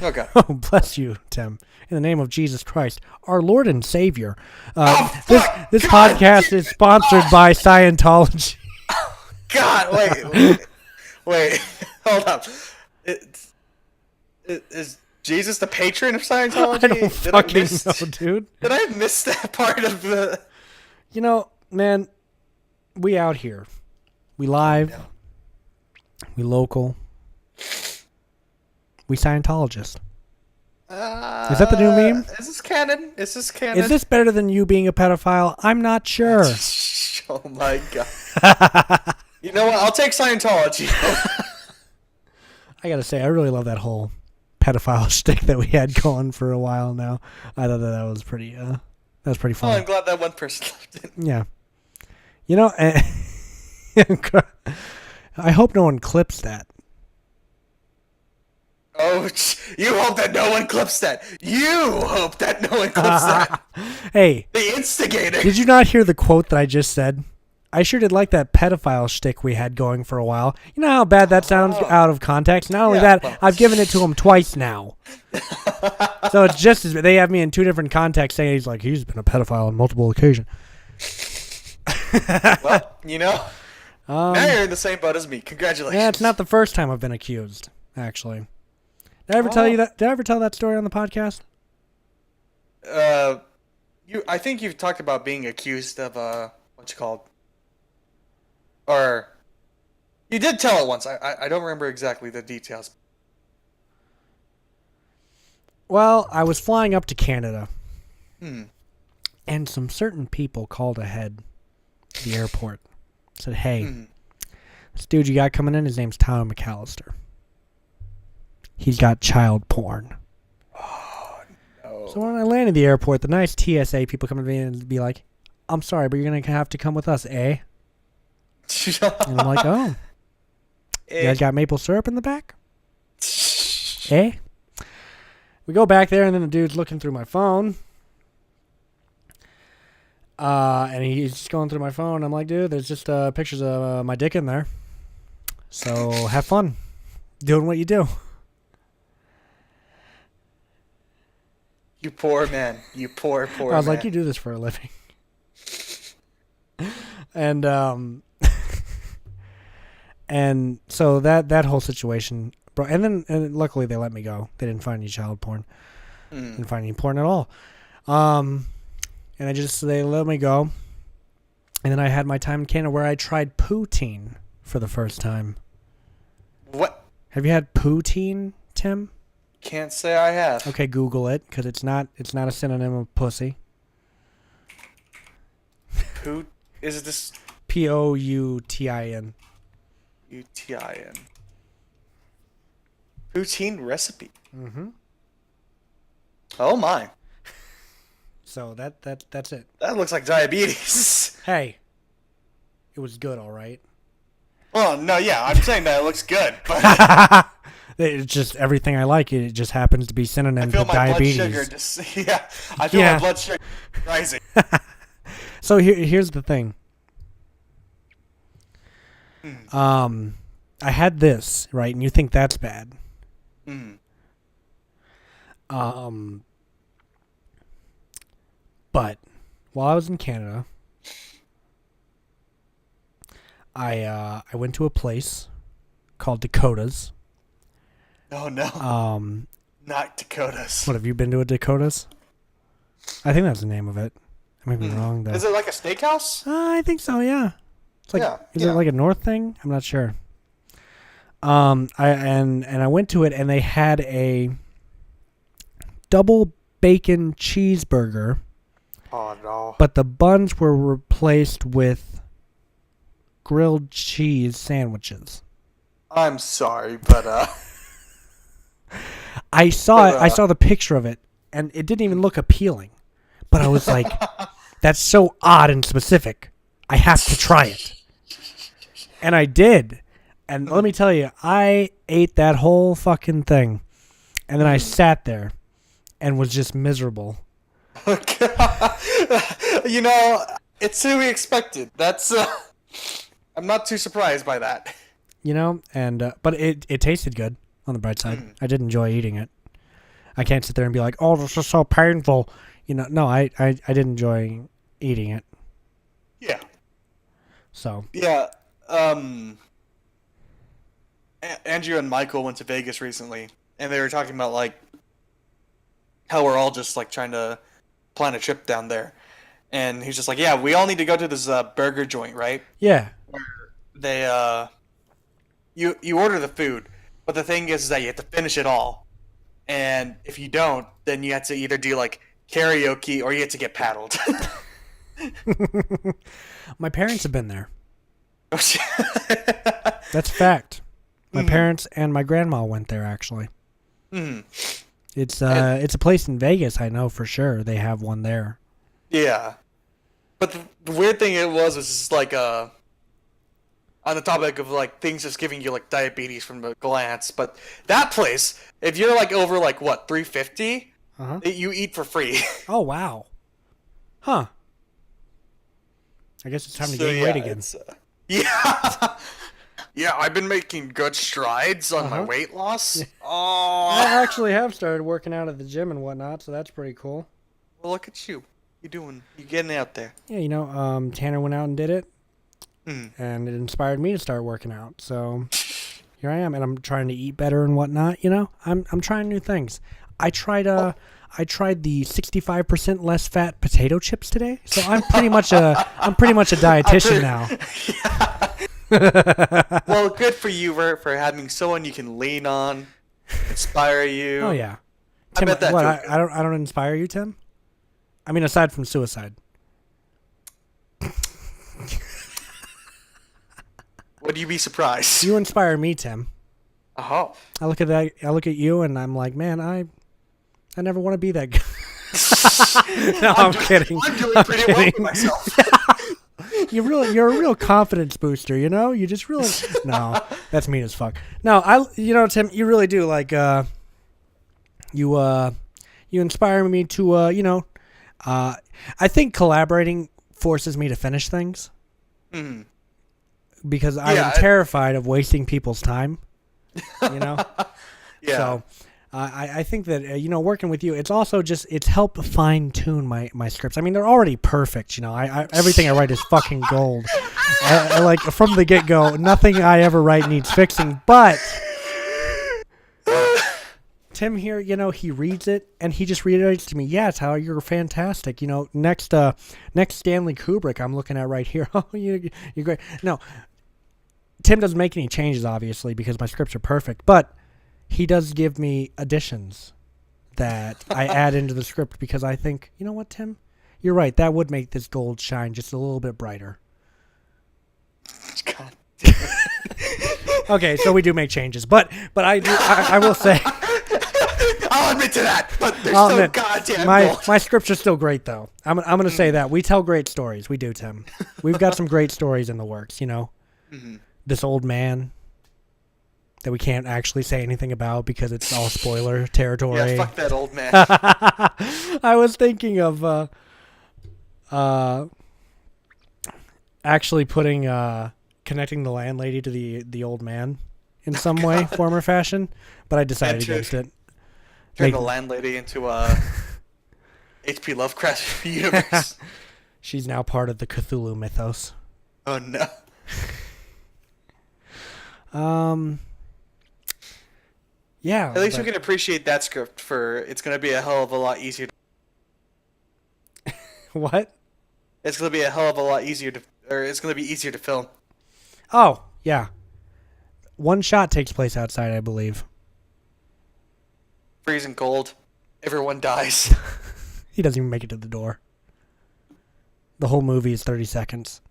Okay. Oh, bless you, Tim. In the name of Jesus Christ, our Lord and Savior. This podcast is sponsored by Scientology. God, wait, hold up. Is Jesus the patron of Scientology? I don't fucking know, dude. Did I miss that part of the... Man, we out here. We live. We local. We Scientologist. Is that the new meme? Is this canon? Is this better than you being a pedophile? I'm not sure. Oh my God. You know what? I'll take Scientology. I gotta say, I really love that whole pedophile shtick that we had going for a while now. I thought that was pretty Oh, fun. I'm glad that one person loved it. Yeah. I hope no one clips that. Oh, you hope that no one clips that. You hope that no one clips that. Hey. The instigator. Did you not hear the quote that I just said? I sure did like that pedophile shtick we had going for a while. You know how bad that sounds out of context? Not only that, I've given it to him twice now. So it's just as they have me in two different contexts saying he's been a pedophile on multiple occasions. Well, now you're in the same boat as me. Congratulations. Yeah, it's not the first time I've been accused, actually. Did I ever tell you that? Did I ever tell that story on the podcast? I think you've talked about being accused of what's it called? Or you did tell it once. I don't remember exactly the details. Well, I was flying up to Canada, and some certain people called ahead to the airport. Said, "Hey, this dude you got coming in, his name's Tyler McAllister. He's got child porn." Oh, no. So when I landed at the airport, the nice TSA people come to me and be like, "I'm sorry, but you're going to have to come with us, eh?" And I'm like, "Oh, you guys got maple syrup in the back? Eh?" We go back there, and then the dude's looking through my phone. And he's just going through my phone. I'm like, "Dude, there's just pictures of my dick in there. So have fun doing what you do." You poor man. You poor man. I was like, "You do this for a living." And and so that whole situation, bro. And luckily they let me go. They didn't find any child porn. Didn't find any porn at all. And they let me go. And then I had my time in Canada where I tried poutine for the first time. What? Have you had poutine, Tim? Can't say I have. Okay, Google it, because it's not a synonym of pussy. Is it this? Poutin. UTIN. Poutine recipe. Mm-hmm. Oh my. So that's it. That looks like diabetes. Hey, it was good, all right. Well, no, yeah, I'm saying that it looks good, but it's just everything I like. It just happens to be synonym to diabetes. I feel my blood sugar rising. So here's the thing. I had this, right, and you think that's bad. Mm. But while I was in Canada, I went to a place called Dakota's. Oh no, not Dakotas. What, have you been to a Dakota's? I think that's the name of it. I may be wrong though. Is it like a steakhouse? I think so. Yeah. It's like, Yeah, is yeah. it like a North thing? I'm not sure. I went to it and they had a double bacon cheeseburger, Oh no. but the buns were replaced with grilled cheese sandwiches. I'm sorry, but I saw it. I Uh. saw the picture of it, and it didn't even look appealing. But I was like, "That's so odd and specific. I have to try it." And I did. And let me tell you, I ate that whole fucking thing, and then I sat there, and was just miserable. you know, it's to be expected. That's. I'm not too surprised by that. You know, and but it tasted good on the bright side. I did enjoy eating it. I can't sit there and be like, "Oh, this is so painful." You know, no, I did enjoy eating it. Yeah. So Yeah. Andrew and Michael went to Vegas recently, and they were talking about like how we're all just like trying to plan a trip down there, and he's just like, "Yeah, we all need to go to this burger joint, right?" yeah, They you order the food, but the thing is that you have to finish it all, and if you don't, then you have to either do like karaoke or you have to get paddled. my parents have been there. That's fact. My parents and my grandma went there actually. Mhm. It's a place in Vegas. I know for sure they have one there. Yeah, but the weird thing it was just like on the topic of like things just giving you like diabetes from a glance. But that place, if you're like over like what 350, Uh-huh. you eat for free. Oh wow, huh? I guess it's time to So, gain weight again. it's, yeah, yeah. I've been making good strides on my Uh-huh. weight loss. I Oh, actually have started working out at the gym and whatnot, so that's pretty cool. well, look at you. You getting out there. Yeah, you know, Tanner went out and did it, Mm. and it inspired me to start working out. So here I am, and I'm trying to eat better and whatnot. You know, I'm trying new things. I tried the 65% less fat potato chips today, so I'm pretty much a dietitian now. Well, good for you for having someone you can lean on, inspire you. Oh yeah, I Tim, bet that what, feels good. I don't inspire you, Tim. I mean, aside from suicide. Would you be surprised? You inspire me, Tim. Oh. I look at that. I look at you, and I'm like, man, I never want to be that guy. No, I'm kidding. I'm doing pretty well for kidding. myself. You're a real confidence booster. You know, you just really no. That's mean as fuck. No, Tim, you really do like you inspire me to I think collaborating forces me to finish things. Mhm. Because I Yeah, am terrified of wasting people's time. You know. Yeah. So, I think that working with you, it's also it's helped fine tune my scripts. I mean, they're already perfect. You know, I everything I write is fucking gold. I like from the get go, nothing I ever write needs fixing. But Tim here, he reads it and he just reiterates to me, "Yeah, Tyler, you're fantastic." You know, next Stanley Kubrick, I'm looking at right here. Oh, you're great. No, Tim doesn't make any changes, obviously, because my scripts are perfect, but he does give me additions that I add into the script because I think, you know what, Tim? You're right. That would make this gold shine just a little bit brighter. God. Okay, so we do make changes, but I will say I'll admit to that, but they're I'll so admit, goddamn my gold. scripts are still great though. I'm gonna say that we tell great stories. We do, Tim. We've got some great stories in the works. You know, this old man that we can't actually say anything about because it's all spoiler territory. Yeah, fuck that old man. I was thinking of actually putting connecting the landlady to the old man. in some way, form, or fashion, but I decided And to- against it. Turn Make- the landlady into a H.P. Lovecraft universe. She's now part of the Cthulhu mythos. Oh no. Yeah. At least we but- can appreciate that script for it's gonna be a hell of a lot easier. What? It's gonna be a hell of a lot easier to, or it's gonna be easier to film. Oh, yeah. One shot takes place outside, I believe. Freezing cold, everyone dies. He doesn't even make it to the door. The whole movie is 30 seconds.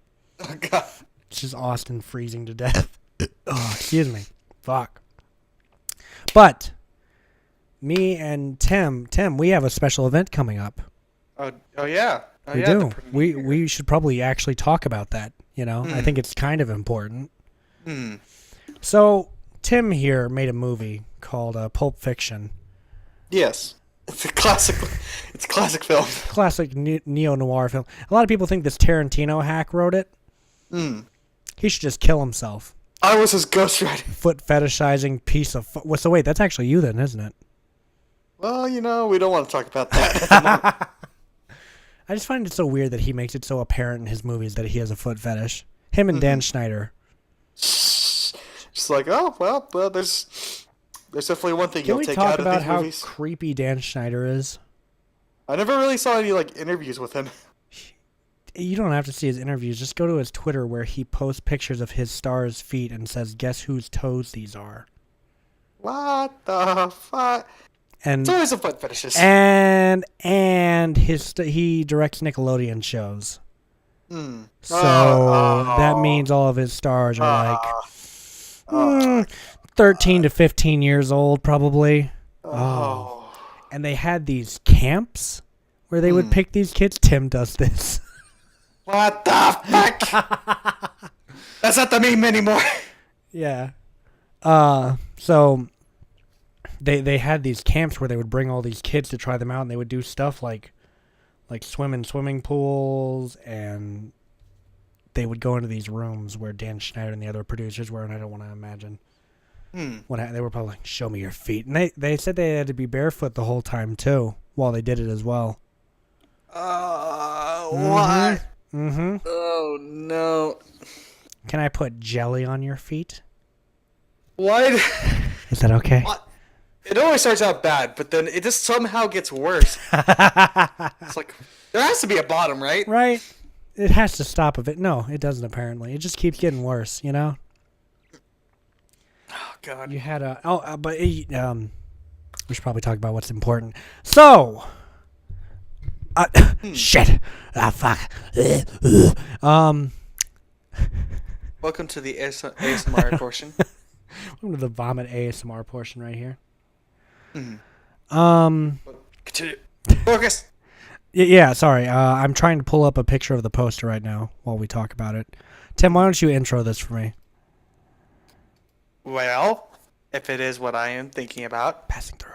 Oh god. It's just Austin freezing to death. Oh, excuse me. Fuck. But me and Tim, we have a special event coming up. Oh yeah. Oh, We yeah, the do. premiere. We should probably actually talk about that. You know, I think it's kind of important. Hmm. So Tim here made a movie called Pulp Fiction. Yes. It's a classic. It's a classic film. Classic neo-noir film. A lot of people think this Tarantino hack wrote it. Hmm. He should just kill himself. I was his ghostwriter. Foot fetishizing piece of... So wait, that's actually you then, isn't it? Well, you know, we don't want to talk about that at the moment. I just find it so weird that he makes it so apparent in his movies that he has a foot fetish. Him and Dan Schneider. Just like, oh well, there's definitely one thing Can you'll we take talk out of about these how movies. creepy Dan Schneider is? I never really saw any like interviews with him. You don't have to see his interviews. Just go to his Twitter where he posts pictures of his star's feet and says, guess whose toes these are? What the fuck? And It's always a foot fetishes. and he directs Nickelodeon shows. Hmm. So Oh. that means all of his stars are like 13 to 15 years old probably. Oh. And they had these camps where they would pick these kids. Tim does this. What the fuck? That's not the meme anymore. Yeah. So they had these camps where they would bring all these kids to try them out, and they would do stuff like swim in swimming pools, and they would go into these rooms where Dan Schneider and the other producers were, and I don't want to imagine they were probably like, show me your feet. And they said they had to be barefoot the whole time too while they did it as well. What? Mm-hmm. Oh no. Can I put jelly on your feet? What? Is that okay? What? It always starts out bad, but then it just somehow gets worse. It's like there has to be a bottom, right? Right? It has to stop a bit. No, it doesn't apparently. It just keeps getting worse, you know? Oh god. You had a... but we should probably talk about what's important. So... shit. Ah, fuck. Welcome to the ASMR portion. Welcome to the vomit ASMR portion right here. Continue. Focus. Yeah, sorry. I'm trying to pull up a picture of the poster right now while we talk about it. Tim, why don't you intro this for me? Well, if it is what I am thinking about, Passing through.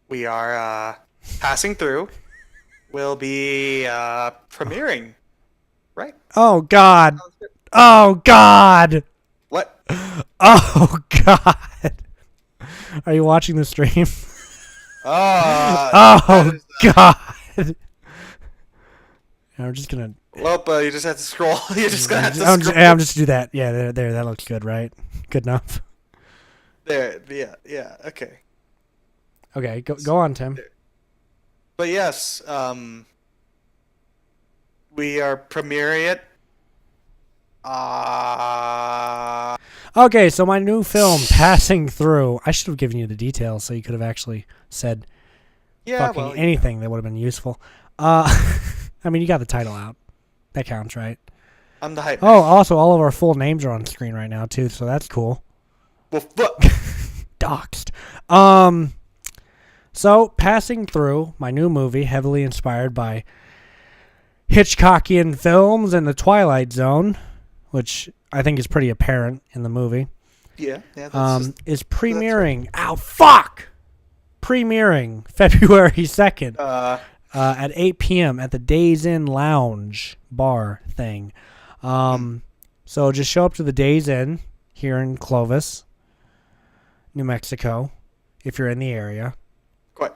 we are passing through. We'll be premiering, right? Oh, God. Oh, God. What? Oh, God. Are you watching the stream? Oh, God. I'm just going to... Well, you just have to scroll. You're just gonna have to I'm scroll. just do that. Yeah, there. That looks good, right? Good enough. There, yeah, okay. Okay, go on, Tim. But yes, we are premiering it. Okay, so my new film, Passing Through. I should have given you the details so you could have actually said Yeah, fucking well, anything that would have been useful. I mean, you got the title out. That counts, right? I'm the hype. Oh, also, all of our full names are on screen right now, too, so that's cool. Well, fuck. Doxed. So, Passing Through, my new movie, heavily inspired by Hitchcockian films and The Twilight Zone, which I think is pretty apparent in the movie, Yeah, that's is premiering. Ow, fuck! Premiering February 2nd at 8 p.m. at the Days Inn Lounge bar thing. So just show up to the Days Inn here in Clovis. New Mexico, if you're in the area. Quite.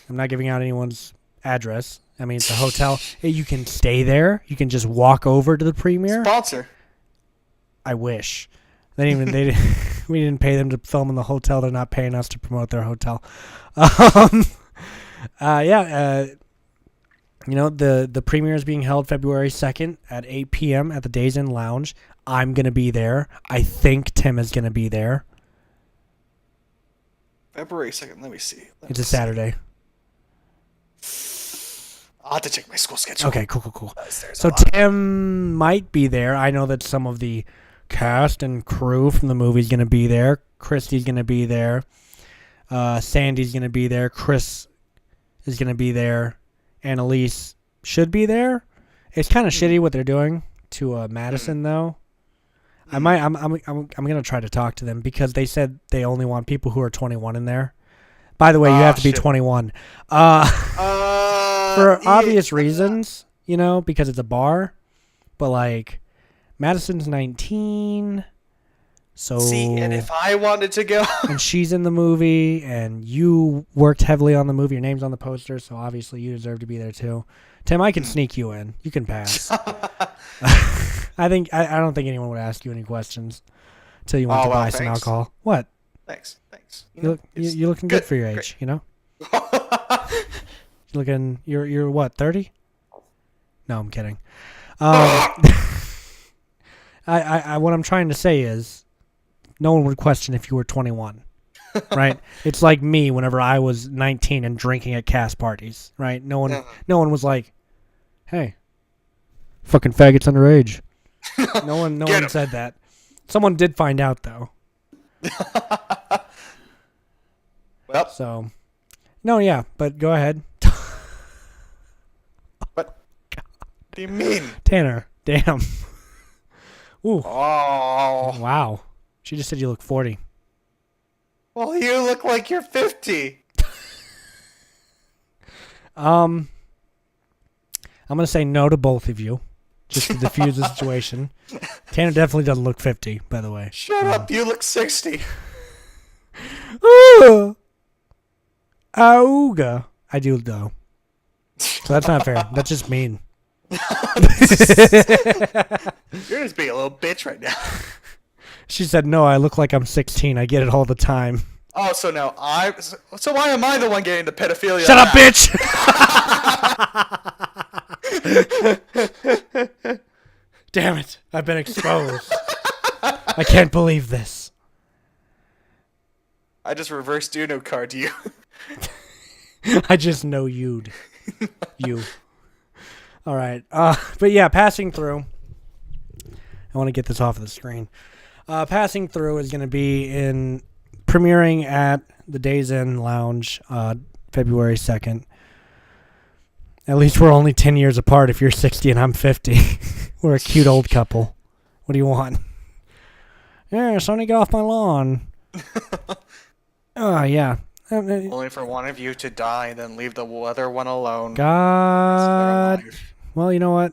I'm not giving out anyone's address. I mean, it's a hotel. You can stay there. You can just walk over to the premiere. Sponsor. I wish. We didn't pay them to film in the hotel. They're not paying us to promote their hotel. The premiere is being held February 2nd at 8 p.m. at the Days Inn Lounge. I'm going to be there. I think Tim is going to be there. February 2nd. Let me see. It's a Saturday. I'll have to check my school schedule. Okay, cool. There's So a lot. Tim might be there. I know that some of the cast and crew from the movie is going to be there. Christy's going to be there. Sandy's going to be there. Chris is going to be there. Annalise should be there. It's kind of shitty what they're doing to Madison though. I'm gonna try to talk to them because they said they only want people who are 21 in there. By the way, you have to be shit. 21. For Yeah. obvious reasons, because it's a bar. But like, Madison's 19. So See, and if I wanted to go, and she's in the movie, and you worked heavily on the movie. Your name's on the poster, so obviously you deserve to be there too. Tim, I can sneak you in. You can pass. I don't think anyone would ask you any questions until you went to buy some thanks. alcohol. What? Thanks. You're looking good for your age. You're what, 30? No, I'm kidding. What I'm trying to say is, no one would question if you were 21, right? It's like me whenever I was 19 and drinking at cast parties, right? No one was like, "Hey, fucking faggot's underage." No one said that. Someone did find out though. Well, So, no, yeah, but go ahead, what do you mean? Tanner. Damn. Ooh. Oh, Wow. She just said you look 40. well, you look like you're 50. I'm gonna say no to both of you, just to diffuse the situation. Tanner definitely doesn't look 50, by the way. Shut up, you look 60. Ooh. Auga. I do though. So that's not fair. That's just mean. You're just being a little bitch right now. She said no. I look like I'm 16. I get it all the time. Oh, so now so why am I the one getting the pedophilia? Shut up, bitch! Damn it! I've been exposed. I can't believe this. I just reversed Uno card you. I just know you. All right. But yeah, passing through. I want to get this off of the screen. Passing through is going to be premiering at the Days Inn Lounge, February 2nd. At least we're only 10 years apart if you're 60 and I'm 50. We're a cute old couple. What do you want? Yeah, Sonny, get off my lawn. Yeah. Only for one of you to die and then leave the other one alone. God. Well, you know what?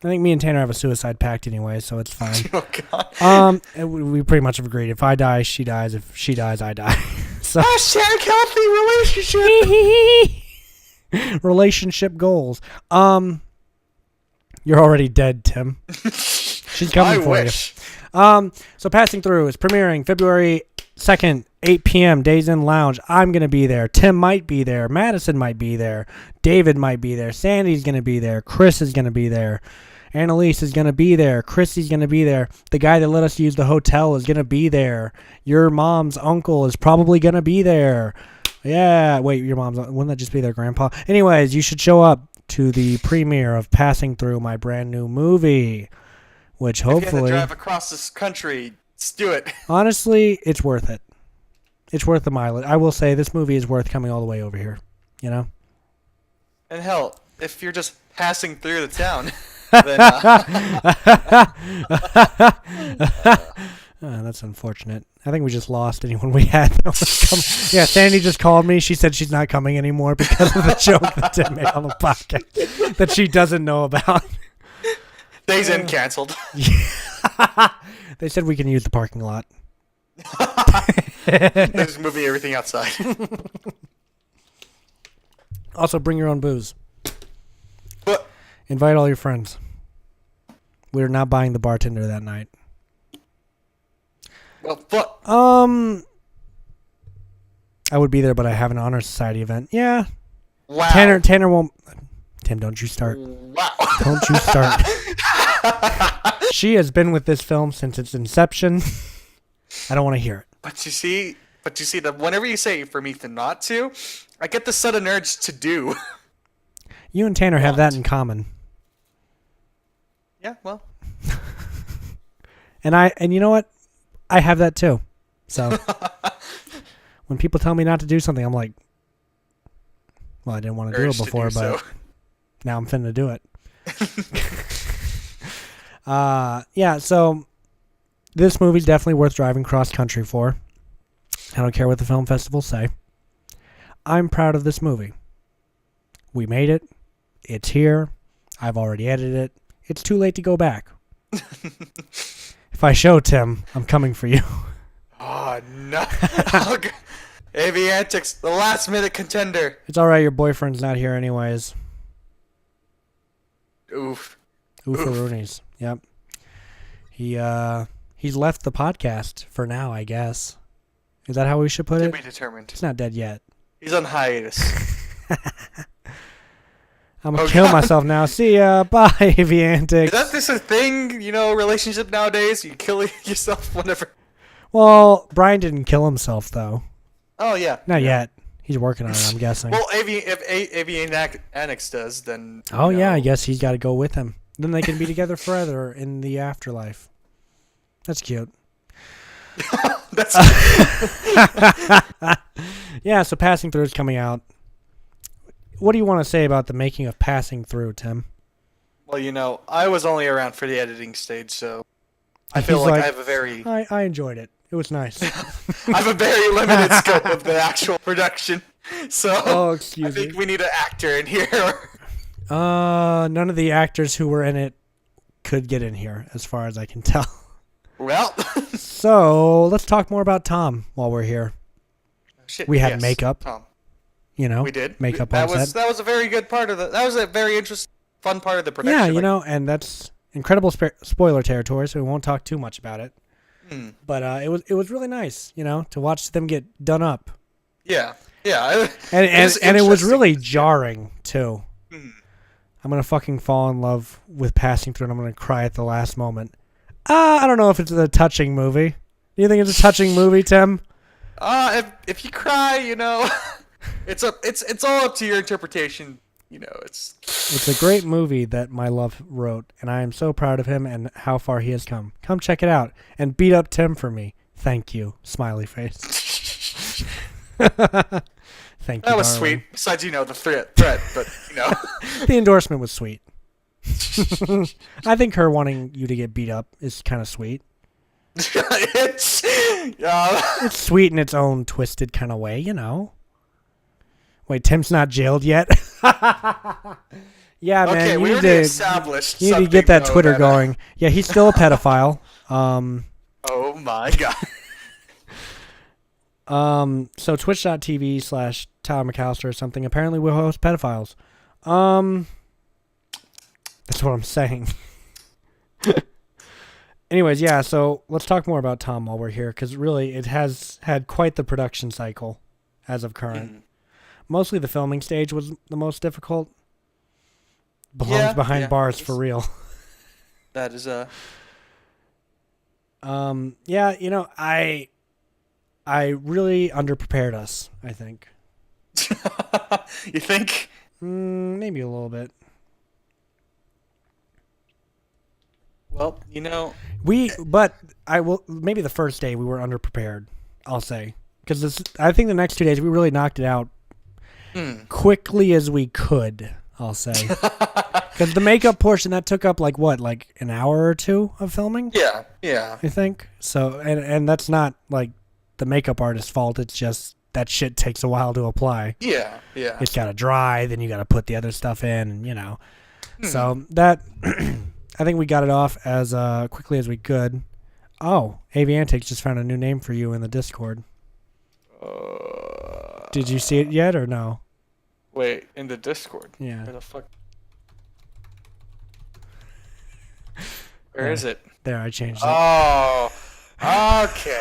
I think me and Tanner have a suicide pact anyway, so it's fine. Oh, God. We pretty much have agreed. If I die, she dies. If she dies, I die. So Hashtag healthy relationship. Relationship goals. You're already dead, Tim. She's coming I for wish. you. So Passing Through is premiering February 2nd, 8 p.m. Days Inn Lounge. I'm going to be there. Tim might be there. Madison might be there. David might be there. Sandy's going to be there. Chris is going to be there. Annalise is going to be there. Chrissy's going to be there. The guy that let us use the hotel is going to be there. Your mom's uncle is probably going to be there. Yeah. Wait, your mom's... Wouldn't that just be their grandpa? Anyways, you should show up to the premiere of Passing Through, my brand new movie, which If you have hopefully... to drive across this country, let's do it. Honestly, it's worth it. It's worth the mileage. I will say this movie is worth coming all the way over here. You know? And hell, if you're just passing through the town, then That's unfortunate. I think we just lost anyone we had that was coming. Yeah, Sandy just called me. She said she's not coming anymore because of the joke that Tim made on the podcast that she doesn't know about. Days Inn canceled. They said we can use the parking lot. They're just moving everything outside. Also, bring your own booze. But Invite all your friends. We're not buying the bartender that night. well, fuck. I would be there, but I have an honor society event. Yeah. Wow. Tanner won't. Tim, don't you start. Wow. Don't you start. She has been with this film since its inception. I don't want to hear it. But you see that whenever you say for me to not to, I get the sudden urge to do. You and Tanner have that in common. Yeah, well. And you know what? I have that too. So when people tell me not to do something, I'm like, well, I didn't want to do it Urge to before, do but so. now I'm finna do it. Yeah, so this movie's definitely worth driving cross country for. I don't care what the film festivals say. I'm proud of this movie. We made it. It's here. I've already edited it. It's too late to go back. If I show Tim, I'm coming for you. Oh, no. Oh, God. AV Antics, the last minute contender. It's alright, your boyfriend's not here anyways. Oof. Oofaroonies. Yep. He's left the podcast for now, I guess. Is that how we should put To it? be determined. It's not dead yet. He's on hiatus. I'm gonna Oh, kill God. myself now. See ya. Bye, AV Antics. Is that this a thing, relationship nowadays? You kill yourself whenever. Well, Brian didn't kill himself though. Oh, yeah. Not yet. He's working on it, I'm guessing. Well, if AV Annex does, then. Oh yeah, I guess he's got to go with him. Then they can be together forever in the afterlife. That's cute. That's. Yeah, so Passing Through is coming out. What do you want to say about the making of Passing Through, Tim? Well, I was only around for the editing stage, so I feel He's like like, I have a very, I enjoyed it. It was nice. I have a very limited scope of the actual production. So Oh, I excuse think me. we need an actor in here. None of the actors who were in it could get in here, as far as I can tell. Well, So let's talk more about Tom while we're here. shit. We had yes, makeup. Tom. You know, We did makeup That on was set. that was a very good part of the. That was a very interesting, fun part of the production. Yeah, you Like, know, and that's incredible spoiler territory, so we won't talk too much about it. But it was really nice, to watch them get done up, Yeah. and it was interesting really to see. jarring too. I'm gonna fucking fall in love with Passing Through, and I'm gonna cry at the last moment. I don't know if it's a touching movie. Do you think it's a touching movie, Tim? If you cry, it's all up to your interpretation. It's. It's a great movie that my love wrote, and I am so proud of him and how far he has come. Come check it out and beat up Tim for me. Thank you, smiley face. Thank you. That was darling. sweet. Besides, the threat, but The endorsement was sweet. I think her wanting you to get beat up is kind of sweet. it's. It's sweet in its own twisted kind of way, Wait, Tim's not jailed yet? Yeah, man. Okay, You we need already to, established. you need to something, get that though, Twitter that, going. Yeah, he's still a pedophile. Oh my god. So twitch.tv/Tyler McAllister or something apparently will host pedophiles. That's what I'm saying. Anyways, yeah, so let's talk more about Tom while we're here, because really it has had quite the production cycle as of current. Mostly the filming stage was the most difficult. Belongs behind bars for real. That is Yeah, I really underprepared us, I think. You think? Maybe a little bit. Well, But I will. Maybe the first day we were underprepared. I'll say, because I think the next 2 days we really knocked it out quickly as we could. I'll say, because the makeup portion that took up like an hour or two of filming. Yeah. I think so, and that's not like the makeup artist's fault. It's just that shit takes a while to apply. Yeah. It's got to dry, then you got to put the other stuff in, and So that I think we got it off as quickly as we could. Oh, AV Antics just found a new name for you in the Discord. Did you see it yet or no? Wait, in the Discord. Yeah. Where the fuck? Where is it? There, I changed it. Oh, okay.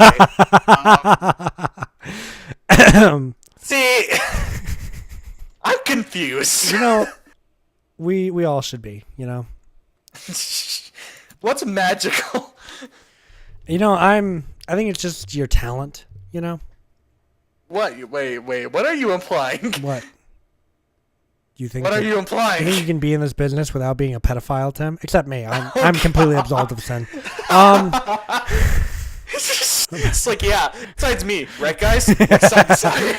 See, I'm confused. You know, we all should be, you know. What's magical? You know, I think it's just your talent, you know? What? Wait. What are you implying? What? You think What are that- you implying? You think you can be in this business without being a pedophile, Tim? Except me. I'm completely absolved of sin. It's like, yeah, besides me, right, guys? Side to side.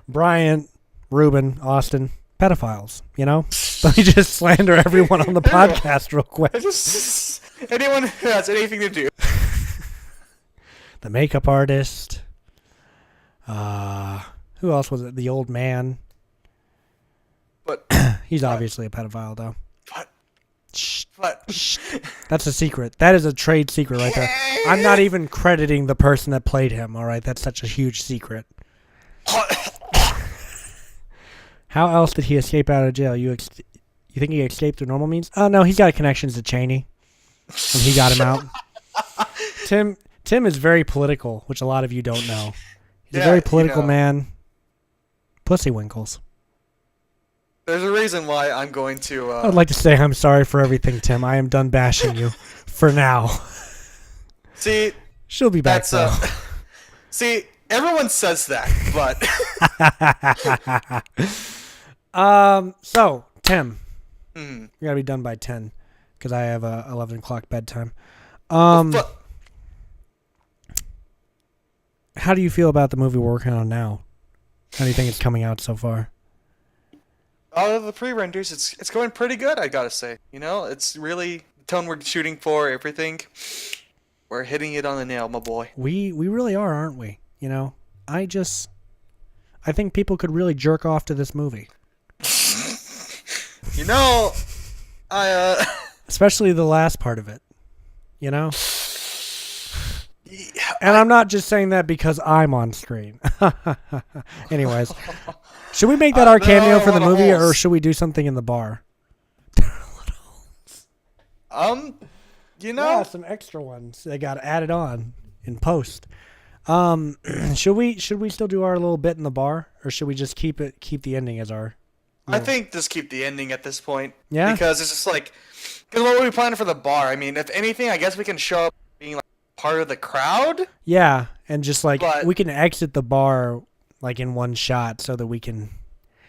Brian, Ruben, Austin, pedophiles, you know? Let me just slander everyone on the podcast real quick. Just anyone who has anything to do. The makeup artist. Who else was it? The old man. But, He's obviously a pedophile, though. but, Shh. but. That's a secret. That is a trade secret right there. I'm not even crediting the person that played him, all right? That's such a huge secret. How else did he escape out of jail? You think he escaped through normal means? Oh, no, he's got connections to Cheney. And he got him out. Tim is very political, which a lot of you don't know. He's a Yeah, very political you know. man. Pussy winkles. There's a reason why I'm going to. I would like to say I'm sorry for everything, Tim. I am done bashing you for now. See, She'll be back, that's though. See, everyone says that, but So, Tim, mm, we gotta be done by 10 because I have a 11 o'clock bedtime. but How do you feel about the movie we're working on now? How do you think it's coming out so far? out of the pre-renders, it's going pretty good. I gotta say, you know, it's really the tone we're shooting for. Everything, we're hitting it on the nail, my boy. We really are, aren't we? You know, I think people could really jerk off to this movie, You know, especially the last part of it. You know, yeah, and I'm not just saying that because I'm on screen. Anyways, should we make that our cameo for the what a movie, or holes. should we do something in the bar? you know, Some extra ones they got added on in post. Should we still do our little bit in the bar, or should we just keep the ending as our? I think just keep the ending at this point. Yeah? Because it's just like, because what are we planning for the bar? I mean, if anything, I guess we can show up being like part of the crowd. Yeah, and just like But- we can exit the bar like in one shot so that we can,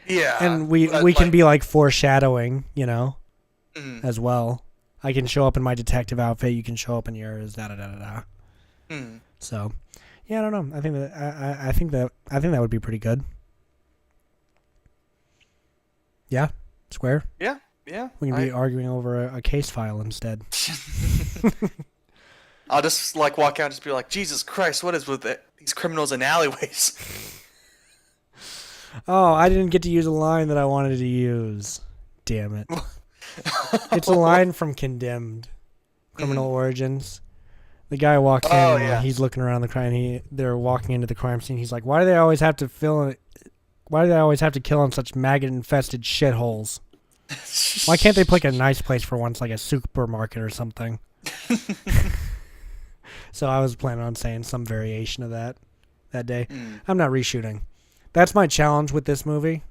Yeah. and we but, can like, be like foreshadowing, you know, mm, as well. I can show up in my detective outfit. You can show up in yours. Da da da da da. mm. So, yeah, I don't know. I think that I think that would be pretty good. Yeah, square. Yeah. We can be arguing over a case file instead. I'll just like walk out and just be like, Jesus Christ, what is with these criminals in alleyways? Oh, I didn't get to use a line that I wanted to use. Damn it. It's a line from Condemned. Criminal Origins. The guy walks in Oh, and yeah. he's looking around the crime. They're walking into the crime scene. He's like, "Why do they always have to kill on such maggot-infested shitholes? Why can't they pick a nice place for once, like a supermarket or something?" So I was planning on saying some variation of that day. Mm. I'm not reshooting. That's my challenge with this movie.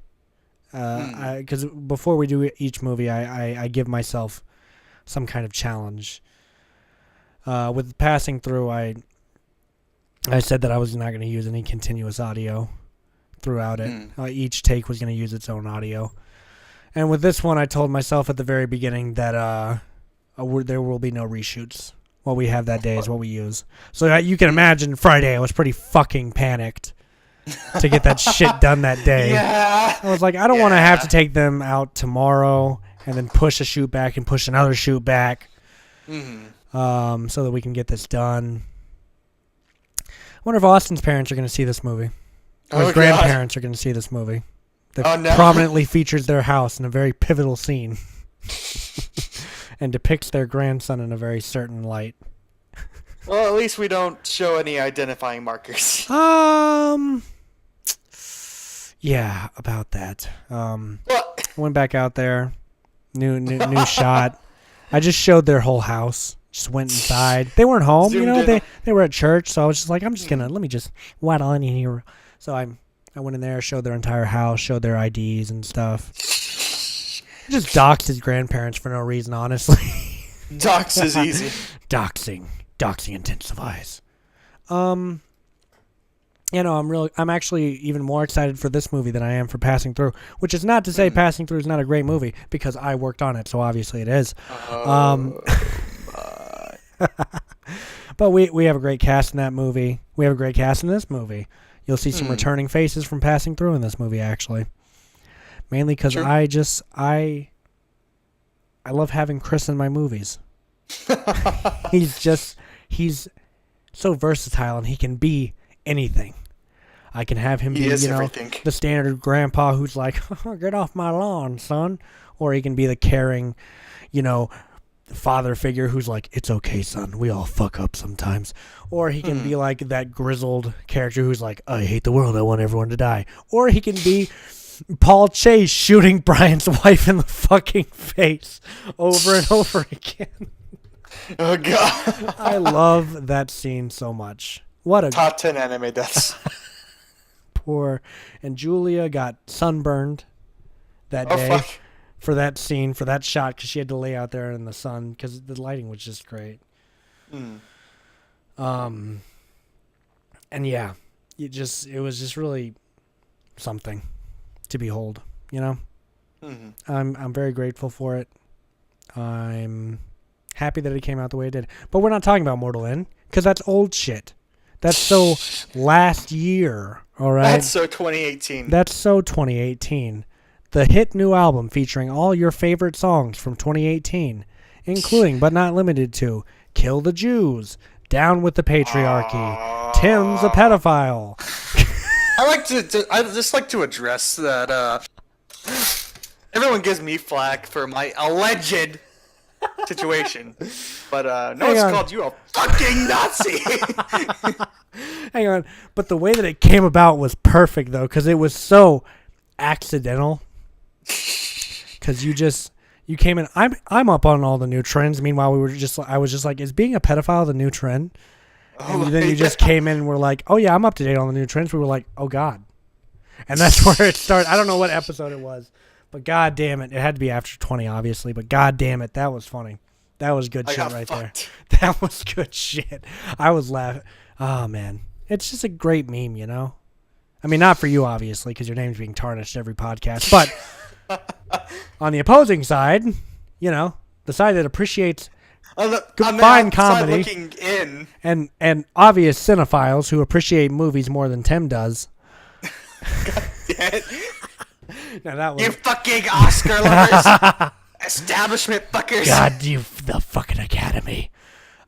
Because before we do each movie, I give myself some kind of challenge. With passing through, I said that I was not going to use any continuous audio throughout it. Each take was going to use its own audio. And with this one, I told myself at the very beginning that there will be no reshoots. What we have that day is what we use. So you can imagine Friday, I was pretty fucking panicked to get that shit done that day. Yeah. I was like, I don't want to have to take them out tomorrow and then push a shoot back and push another shoot back, so that we can get this done. I wonder if Austin's parents are going to see this movie. Or his Oh, God. grandparents are going to see this movie. That Oh, no. prominently features their house in a very pivotal scene and depicts their grandson in a very certain light. Well, at least we don't show any identifying markers. Yeah, about that. What? Went back out there, new shot. I just showed their whole house. Just went inside. They weren't home, you Zoomed know. in. They were at church, so I was just like, I'm just gonna let me just waddle in here. So I went in there, showed their entire house, showed their IDs and stuff. Just doxed his grandparents for no reason, honestly. Docs is easy. Doxing intensifies. I'm actually even more excited for this movie than I am for Passing Through, which is not to say Passing Through is not a great movie, because I worked on it, so obviously it is. But we have a great cast in that movie. We have a great cast in this movie. You'll see some returning faces from Passing Through in this movie, actually. Mainly because Sure. I love having Chris in my movies. He's so versatile, and he can be anything. I can have him He be, is you know, everything. the standard grandpa who's like, get off my lawn, son. Or he can be the caring, you know, father figure who's like, it's okay, son. We all fuck up sometimes. Or he can be like that grizzled character who's like, I hate the world. I want everyone to die. Or he can be Paul Chase shooting Brian's wife in the fucking face over and over again. Oh god. I love that scene so much. What a Top 10 anime deaths. poor. And Julia got sunburned that Oh day fuck. for that scene, for that shot, because she had to lay out there in the sun because the lighting was just great. And yeah, it was just really something to behold, you know. I'm very grateful for it. I'm happy that it came out the way it did. But we're not talking about Mortal End, because that's old shit. That's so last year, all right? That's so 2018. That's so 2018. The hit new album featuring all your favorite songs from 2018, including but not limited to Kill the Jews, Down with the Patriarchy, Tim's a Pedophile. I just like to address that everyone gives me flack for my alleged situation. But no Hang one's on. called you a fucking Nazi. Hang on, but the way that it came about was perfect though, because it was so accidental. Because you came in. I'm up on all the new trends. Meanwhile, I was just like, is being a pedophile the new trend? And then you just came in and were like, oh yeah, I'm up to date on the new trends. We were like, oh god, and that's where it started. I don't know what episode it was, but god damn it, it had to be after 20, obviously. But god damn it, that was funny. That was good I shit got right fucked. there. That was good shit. I was laughing. Oh man, it's just a great meme, you know. I mean, not for you, obviously, because your name's being tarnished every podcast. But on the opposing side, you know, the side that appreciates On the fine outside comedy. looking in. and obvious cinephiles who appreciate movies more than Tim does. Now that was You fucking Oscar lovers. Establishment fuckers. God, the fucking Academy.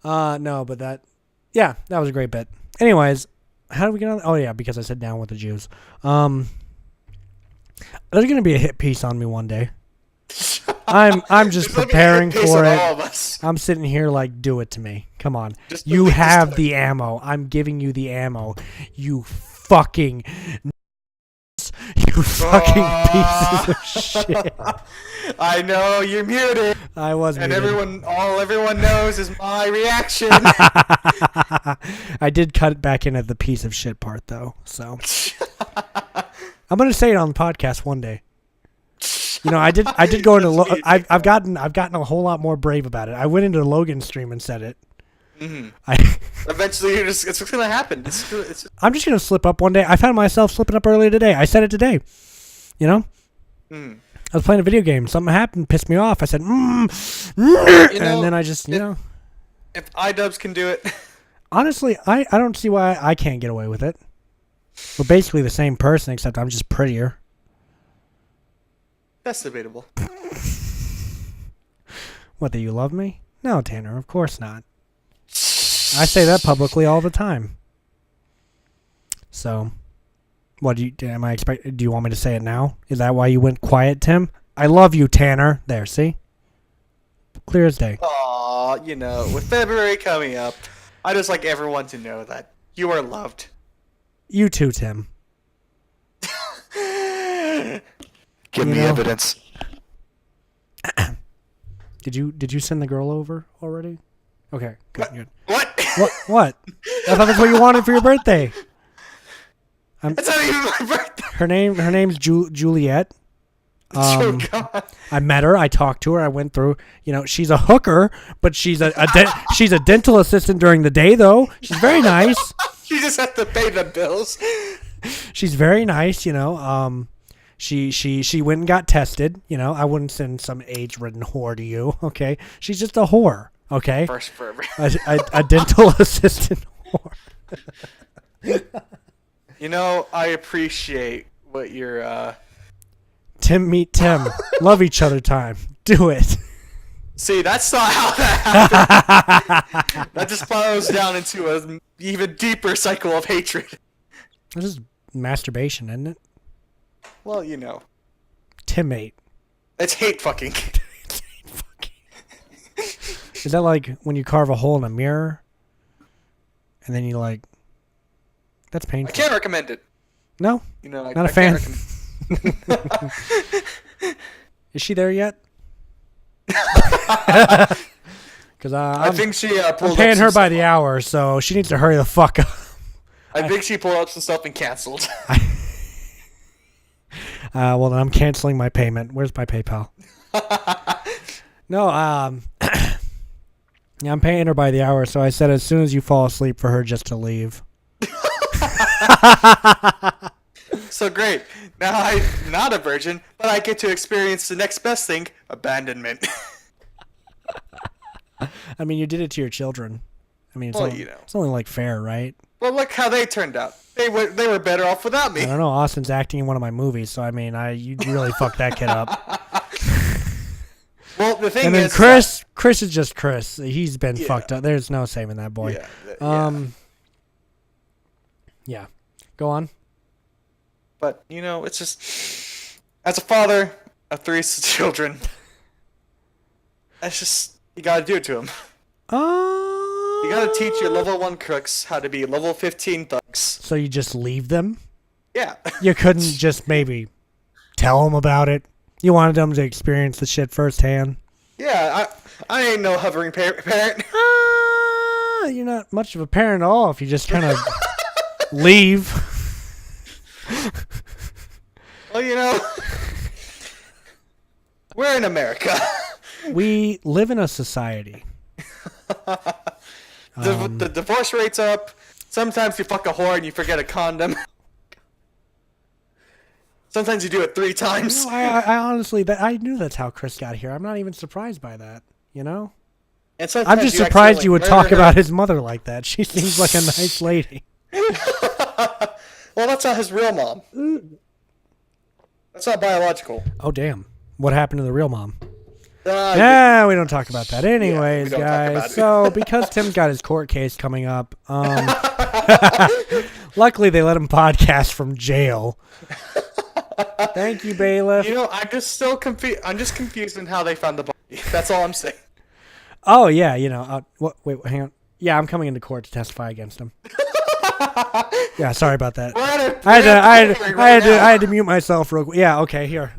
No, but that was a great bit. Anyways, how did we get on? Oh yeah, because I said Down with the Jews. There's gonna be a hit piece on me one day. I'm just There's gonna be a preparing hit piece for on it. all of us. I'm sitting here like, do it to me. Come on. Just You believe this have time. the ammo. I'm giving you the ammo. You fucking you fucking pieces of shit. I know you're muted, I was and muted. everyone knows is my reaction. I did cut it back in at the piece of shit part though, so I'm gonna say it on the podcast one day. You know, I did go into. That's me. I've gotten a whole lot more brave about it. I went into Logan's stream and said it. Eventually, it's gonna happen. I'm just gonna slip up one day. I found myself slipping up earlier today. I said it today. You know, I was playing a video game. Something happened, pissed me off. I said, and then I just, if iDubbbz can do it, honestly, I don't see why I can't get away with it. We're basically the same person, except I'm just prettier. that's debatable. What, that you love me? No, Tanner, of course not. I say that publicly all the time. So, what do you want me to say it now? Is that why you went quiet, Tim? I love you, Tanner. There, see? Clear as day. Aw, with February coming up, I just like everyone to know that you are loved. You too, Tim. Give You me know- evidence. Did you send the girl over already? Okay, good, good. What? What? I thought that's what you wanted for your birthday. It's not even my birthday. Her name's Juliet. Oh, God. I met her. I talked to her. I went through. You know, she's a hooker, but she's she's a dental assistant during the day, though. She's very nice. You just have to pay the bills. She's very nice. You know, she went and got tested. You know, I wouldn't send some age-ridden whore to you. Okay, she's just a whore. Okay, First forever. a dental assistant whore. You know, I appreciate what you're. Tim meet Tim. Love each other time. Do it. See, that's not how that happened. That just spirals down into an even deeper cycle of hatred. This is masturbation, isn't it? Well, you know, Timmate. it's hate fucking. Is that like when you carve a hole in a mirror and then you like? That's I painful. can't recommend it. No, You know, not a I fan. can't recommend- Is she there yet? Because I I'm think she pulled I'm up paying some her by stuff. the hour, so she needs to hurry the fuck up. I think she pulled up some stuff and canceled. Well, then I'm canceling my payment. Where's my PayPal? No, yeah, I'm paying her by the hour, so I said as soon as you fall asleep for her just to leave. So great. Now I'm not a virgin, but I get to experience the next best thing: abandonment. I mean, you did it to your children. I mean, it's, Well, only, you know. it's only like fair, right? Well, look how they turned out. They were better off without me. I don't know. Austin's acting in one of my movies, so I mean, you really fucked that kid up. Well, the thing And then is, Chris is just Chris. He's been Yeah. fucked up. There's no saving that boy. yeah. Yeah. Go on. But you know, it's just as a father of 3 children, that's just you gotta do it to them. You gotta teach your level 1 crooks how to be level 15 thugs. So you just leave them? Yeah. You couldn't just maybe tell them about it? You wanted them to experience the shit firsthand? Yeah, I ain't no hovering parent. You're not much of a parent at all if you just kind of leave. Well, you know, we're in America. We live in a society. The divorce rate's up. Sometimes you fuck a whore and you forget a condom. Sometimes you do it 3 times. I honestly, I knew that's how Chris got here. I'm not even surprised by that. You know, And sometimes I'm just you surprised you would accidentally talk murder about his mother like that. She seems like a nice lady. her. Well, that's not his real mom. That's not biological. Oh damn! What happened to the real mom? Uh, Yeah, we don't talk about that. Anyways, don't talk about guys. it. So because Tim's got his court case coming up, luckily they let him podcast from jail. Thank you, bailiff. You know, I'm just still confused. I'm just confused in how they found the body. That's all I'm saying. Oh yeah, you know. Wait, hang on. Yeah, I'm coming into court to testify against him. Yeah, sorry about that. We're at a- I we're at a hearing right now. had to mute myself real quick. Yeah, okay, here.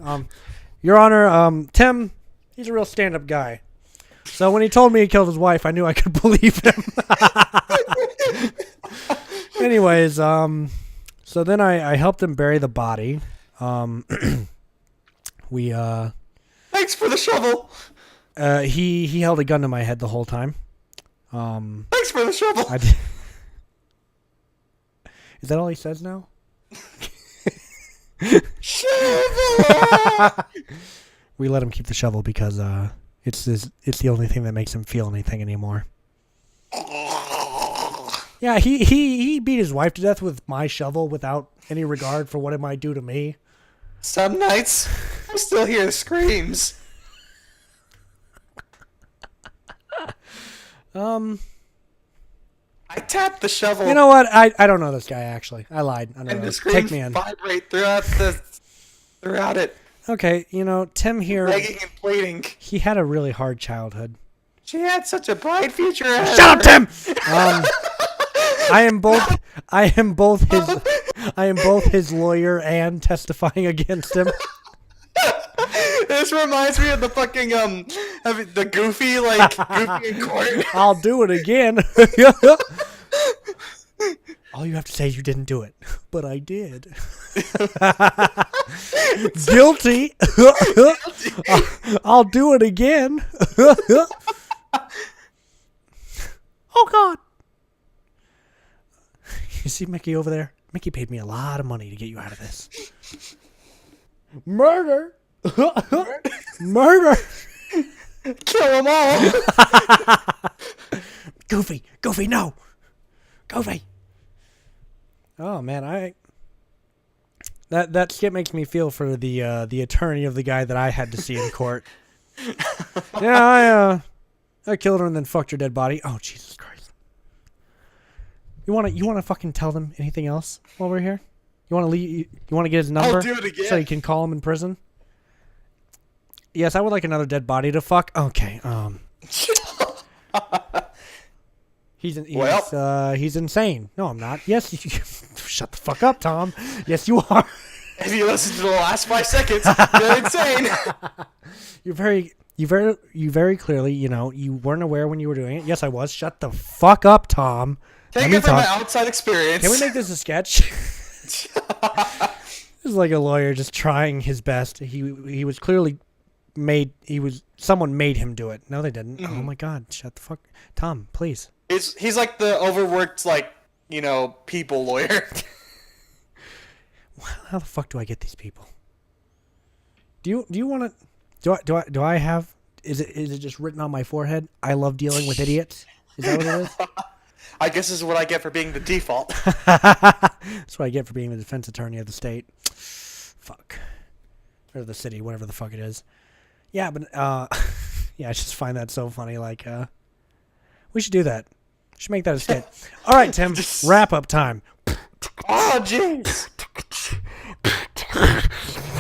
Your Honor, Tim, he's a real stand-up guy. So when he told me he killed his wife, I knew I could believe him. Anyways, so then I helped him bury the body. We Thanks for the shovel. he held a gun to my head the whole time. Thanks for the shovel. I did. Is that all he says now? Shovel. We let him keep the shovel because it's the only thing that makes him feel anything anymore. Yeah, he beat his wife to death with my shovel without any regard for what it might do to me. Some nights, I still hear the screams. I tapped the shovel. You know what? I don't know this guy actually. I lied. I don't and know. the Take screams me in. vibrate throughout it, Okay, you know, Tim here, begging and pleading. he had a really hard childhood. She had such a bright future ahead. Shut up, Tim. I am both his I am both his lawyer and testifying against him. This reminds me of the fucking the Goofy Goofy in court. I'll do it again. All you have to say is you didn't do it, but I did. Guilty. I'll do it again. Oh God. You see Mickey over there? Mickey paid me a lot of money to get you out of this. Murder. Murder. Kill them all. Goofy, no. Goofy. Oh man, that skit makes me feel for the attorney of the guy that I had to see in court. Yeah, I killed her and then fucked her dead body. Oh Jesus Christ. You wanna fucking tell them anything else while we're here? You wanna leave? You wanna get his number? I'll do it again. So you can call him in prison. Yes, I would like another dead body to fuck. Okay. He's insane. No, I'm not. Yes, shut the fuck up, Tom. Yes, you are. If you listen to the last 5 seconds, you're insane. You very clearly, you weren't aware when you were doing it. Yes, I was. Shut the fuck up, Tom. Take it from my outside experience. Can we make this a sketch? This is like a lawyer just trying his best. He was clearly someone made him do it. No, they didn't. Mm-hmm. Oh my God! Shut the fuck, Tom, please. He's like the overworked people lawyer. How the fuck do I get these people? Do you want to? Do I have? Is it just written on my forehead? I love dealing with idiots. Is that what it is? I guess this is what I get for being the default. That's what I get for being the defense attorney of the state. Fuck. Or the city, whatever the fuck it is. Yeah, but yeah, I just find that so funny. We should do that. We should make that a skit. All right, Tim. Wrap up time. Oh, jeez.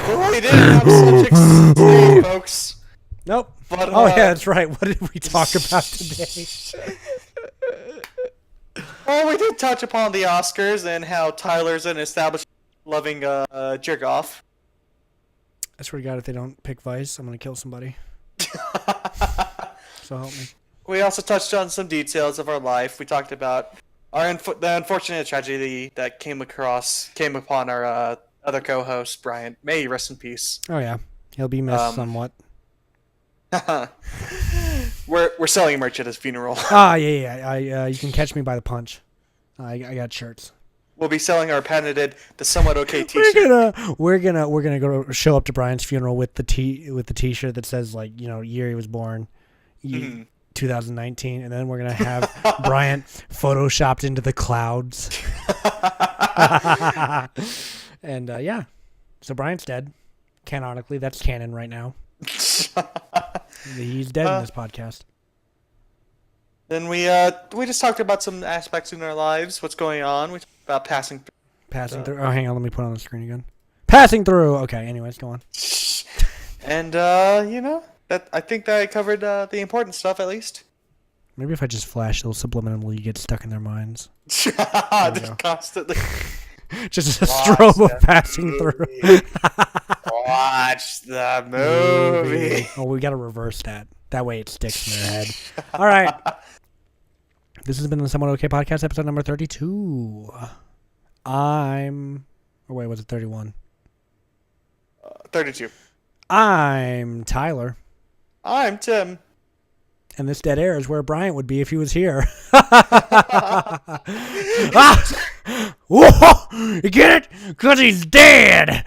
Well, we didn't have subjects today, folks. Nope. But, yeah, that's right. What did we talk about today? Well, we did touch upon the Oscars and how Tyler's an established loving jerk off. I swear to God, if they don't pick Vice, I'm going to kill somebody. So help me. We also touched on some details of our life. We talked about the unfortunate tragedy that came upon our other co-host, Bryant. May he rest in peace. Oh, yeah. He'll be missed somewhat. We're selling merch at his funeral. Yeah. You can catch me by the punch. I got shirts. We'll be selling our patented "The Somewhat Okay" T-shirt. We're gonna go show up to Brian's funeral with the T-shirt that says year he was born, 2019, and then we're gonna have Bryant photoshopped into the clouds. And yeah, so Bryant's dead. Canonically, that's canon right now. He's dead in this podcast. Then we just talked about some aspects in our lives, what's going on. We talked about passing through. Oh, hang on, let me put it on the screen again. Passing through. Okay, anyways, go on. And that I think that I covered the important stuff at least. Maybe if I just flash, it'll subliminally get stuck in their minds. Just constantly. Just a strobe of passing through. Watch the movie. Oh, we gotta reverse that. That way it sticks in their head. All right. This has been the Somewhat Okay Podcast, episode number 32. Was it 31? 32. I'm Tyler. I'm Tim. And this dead air is where Bryant would be if he was here. Whoa! You get it? Because he's dead!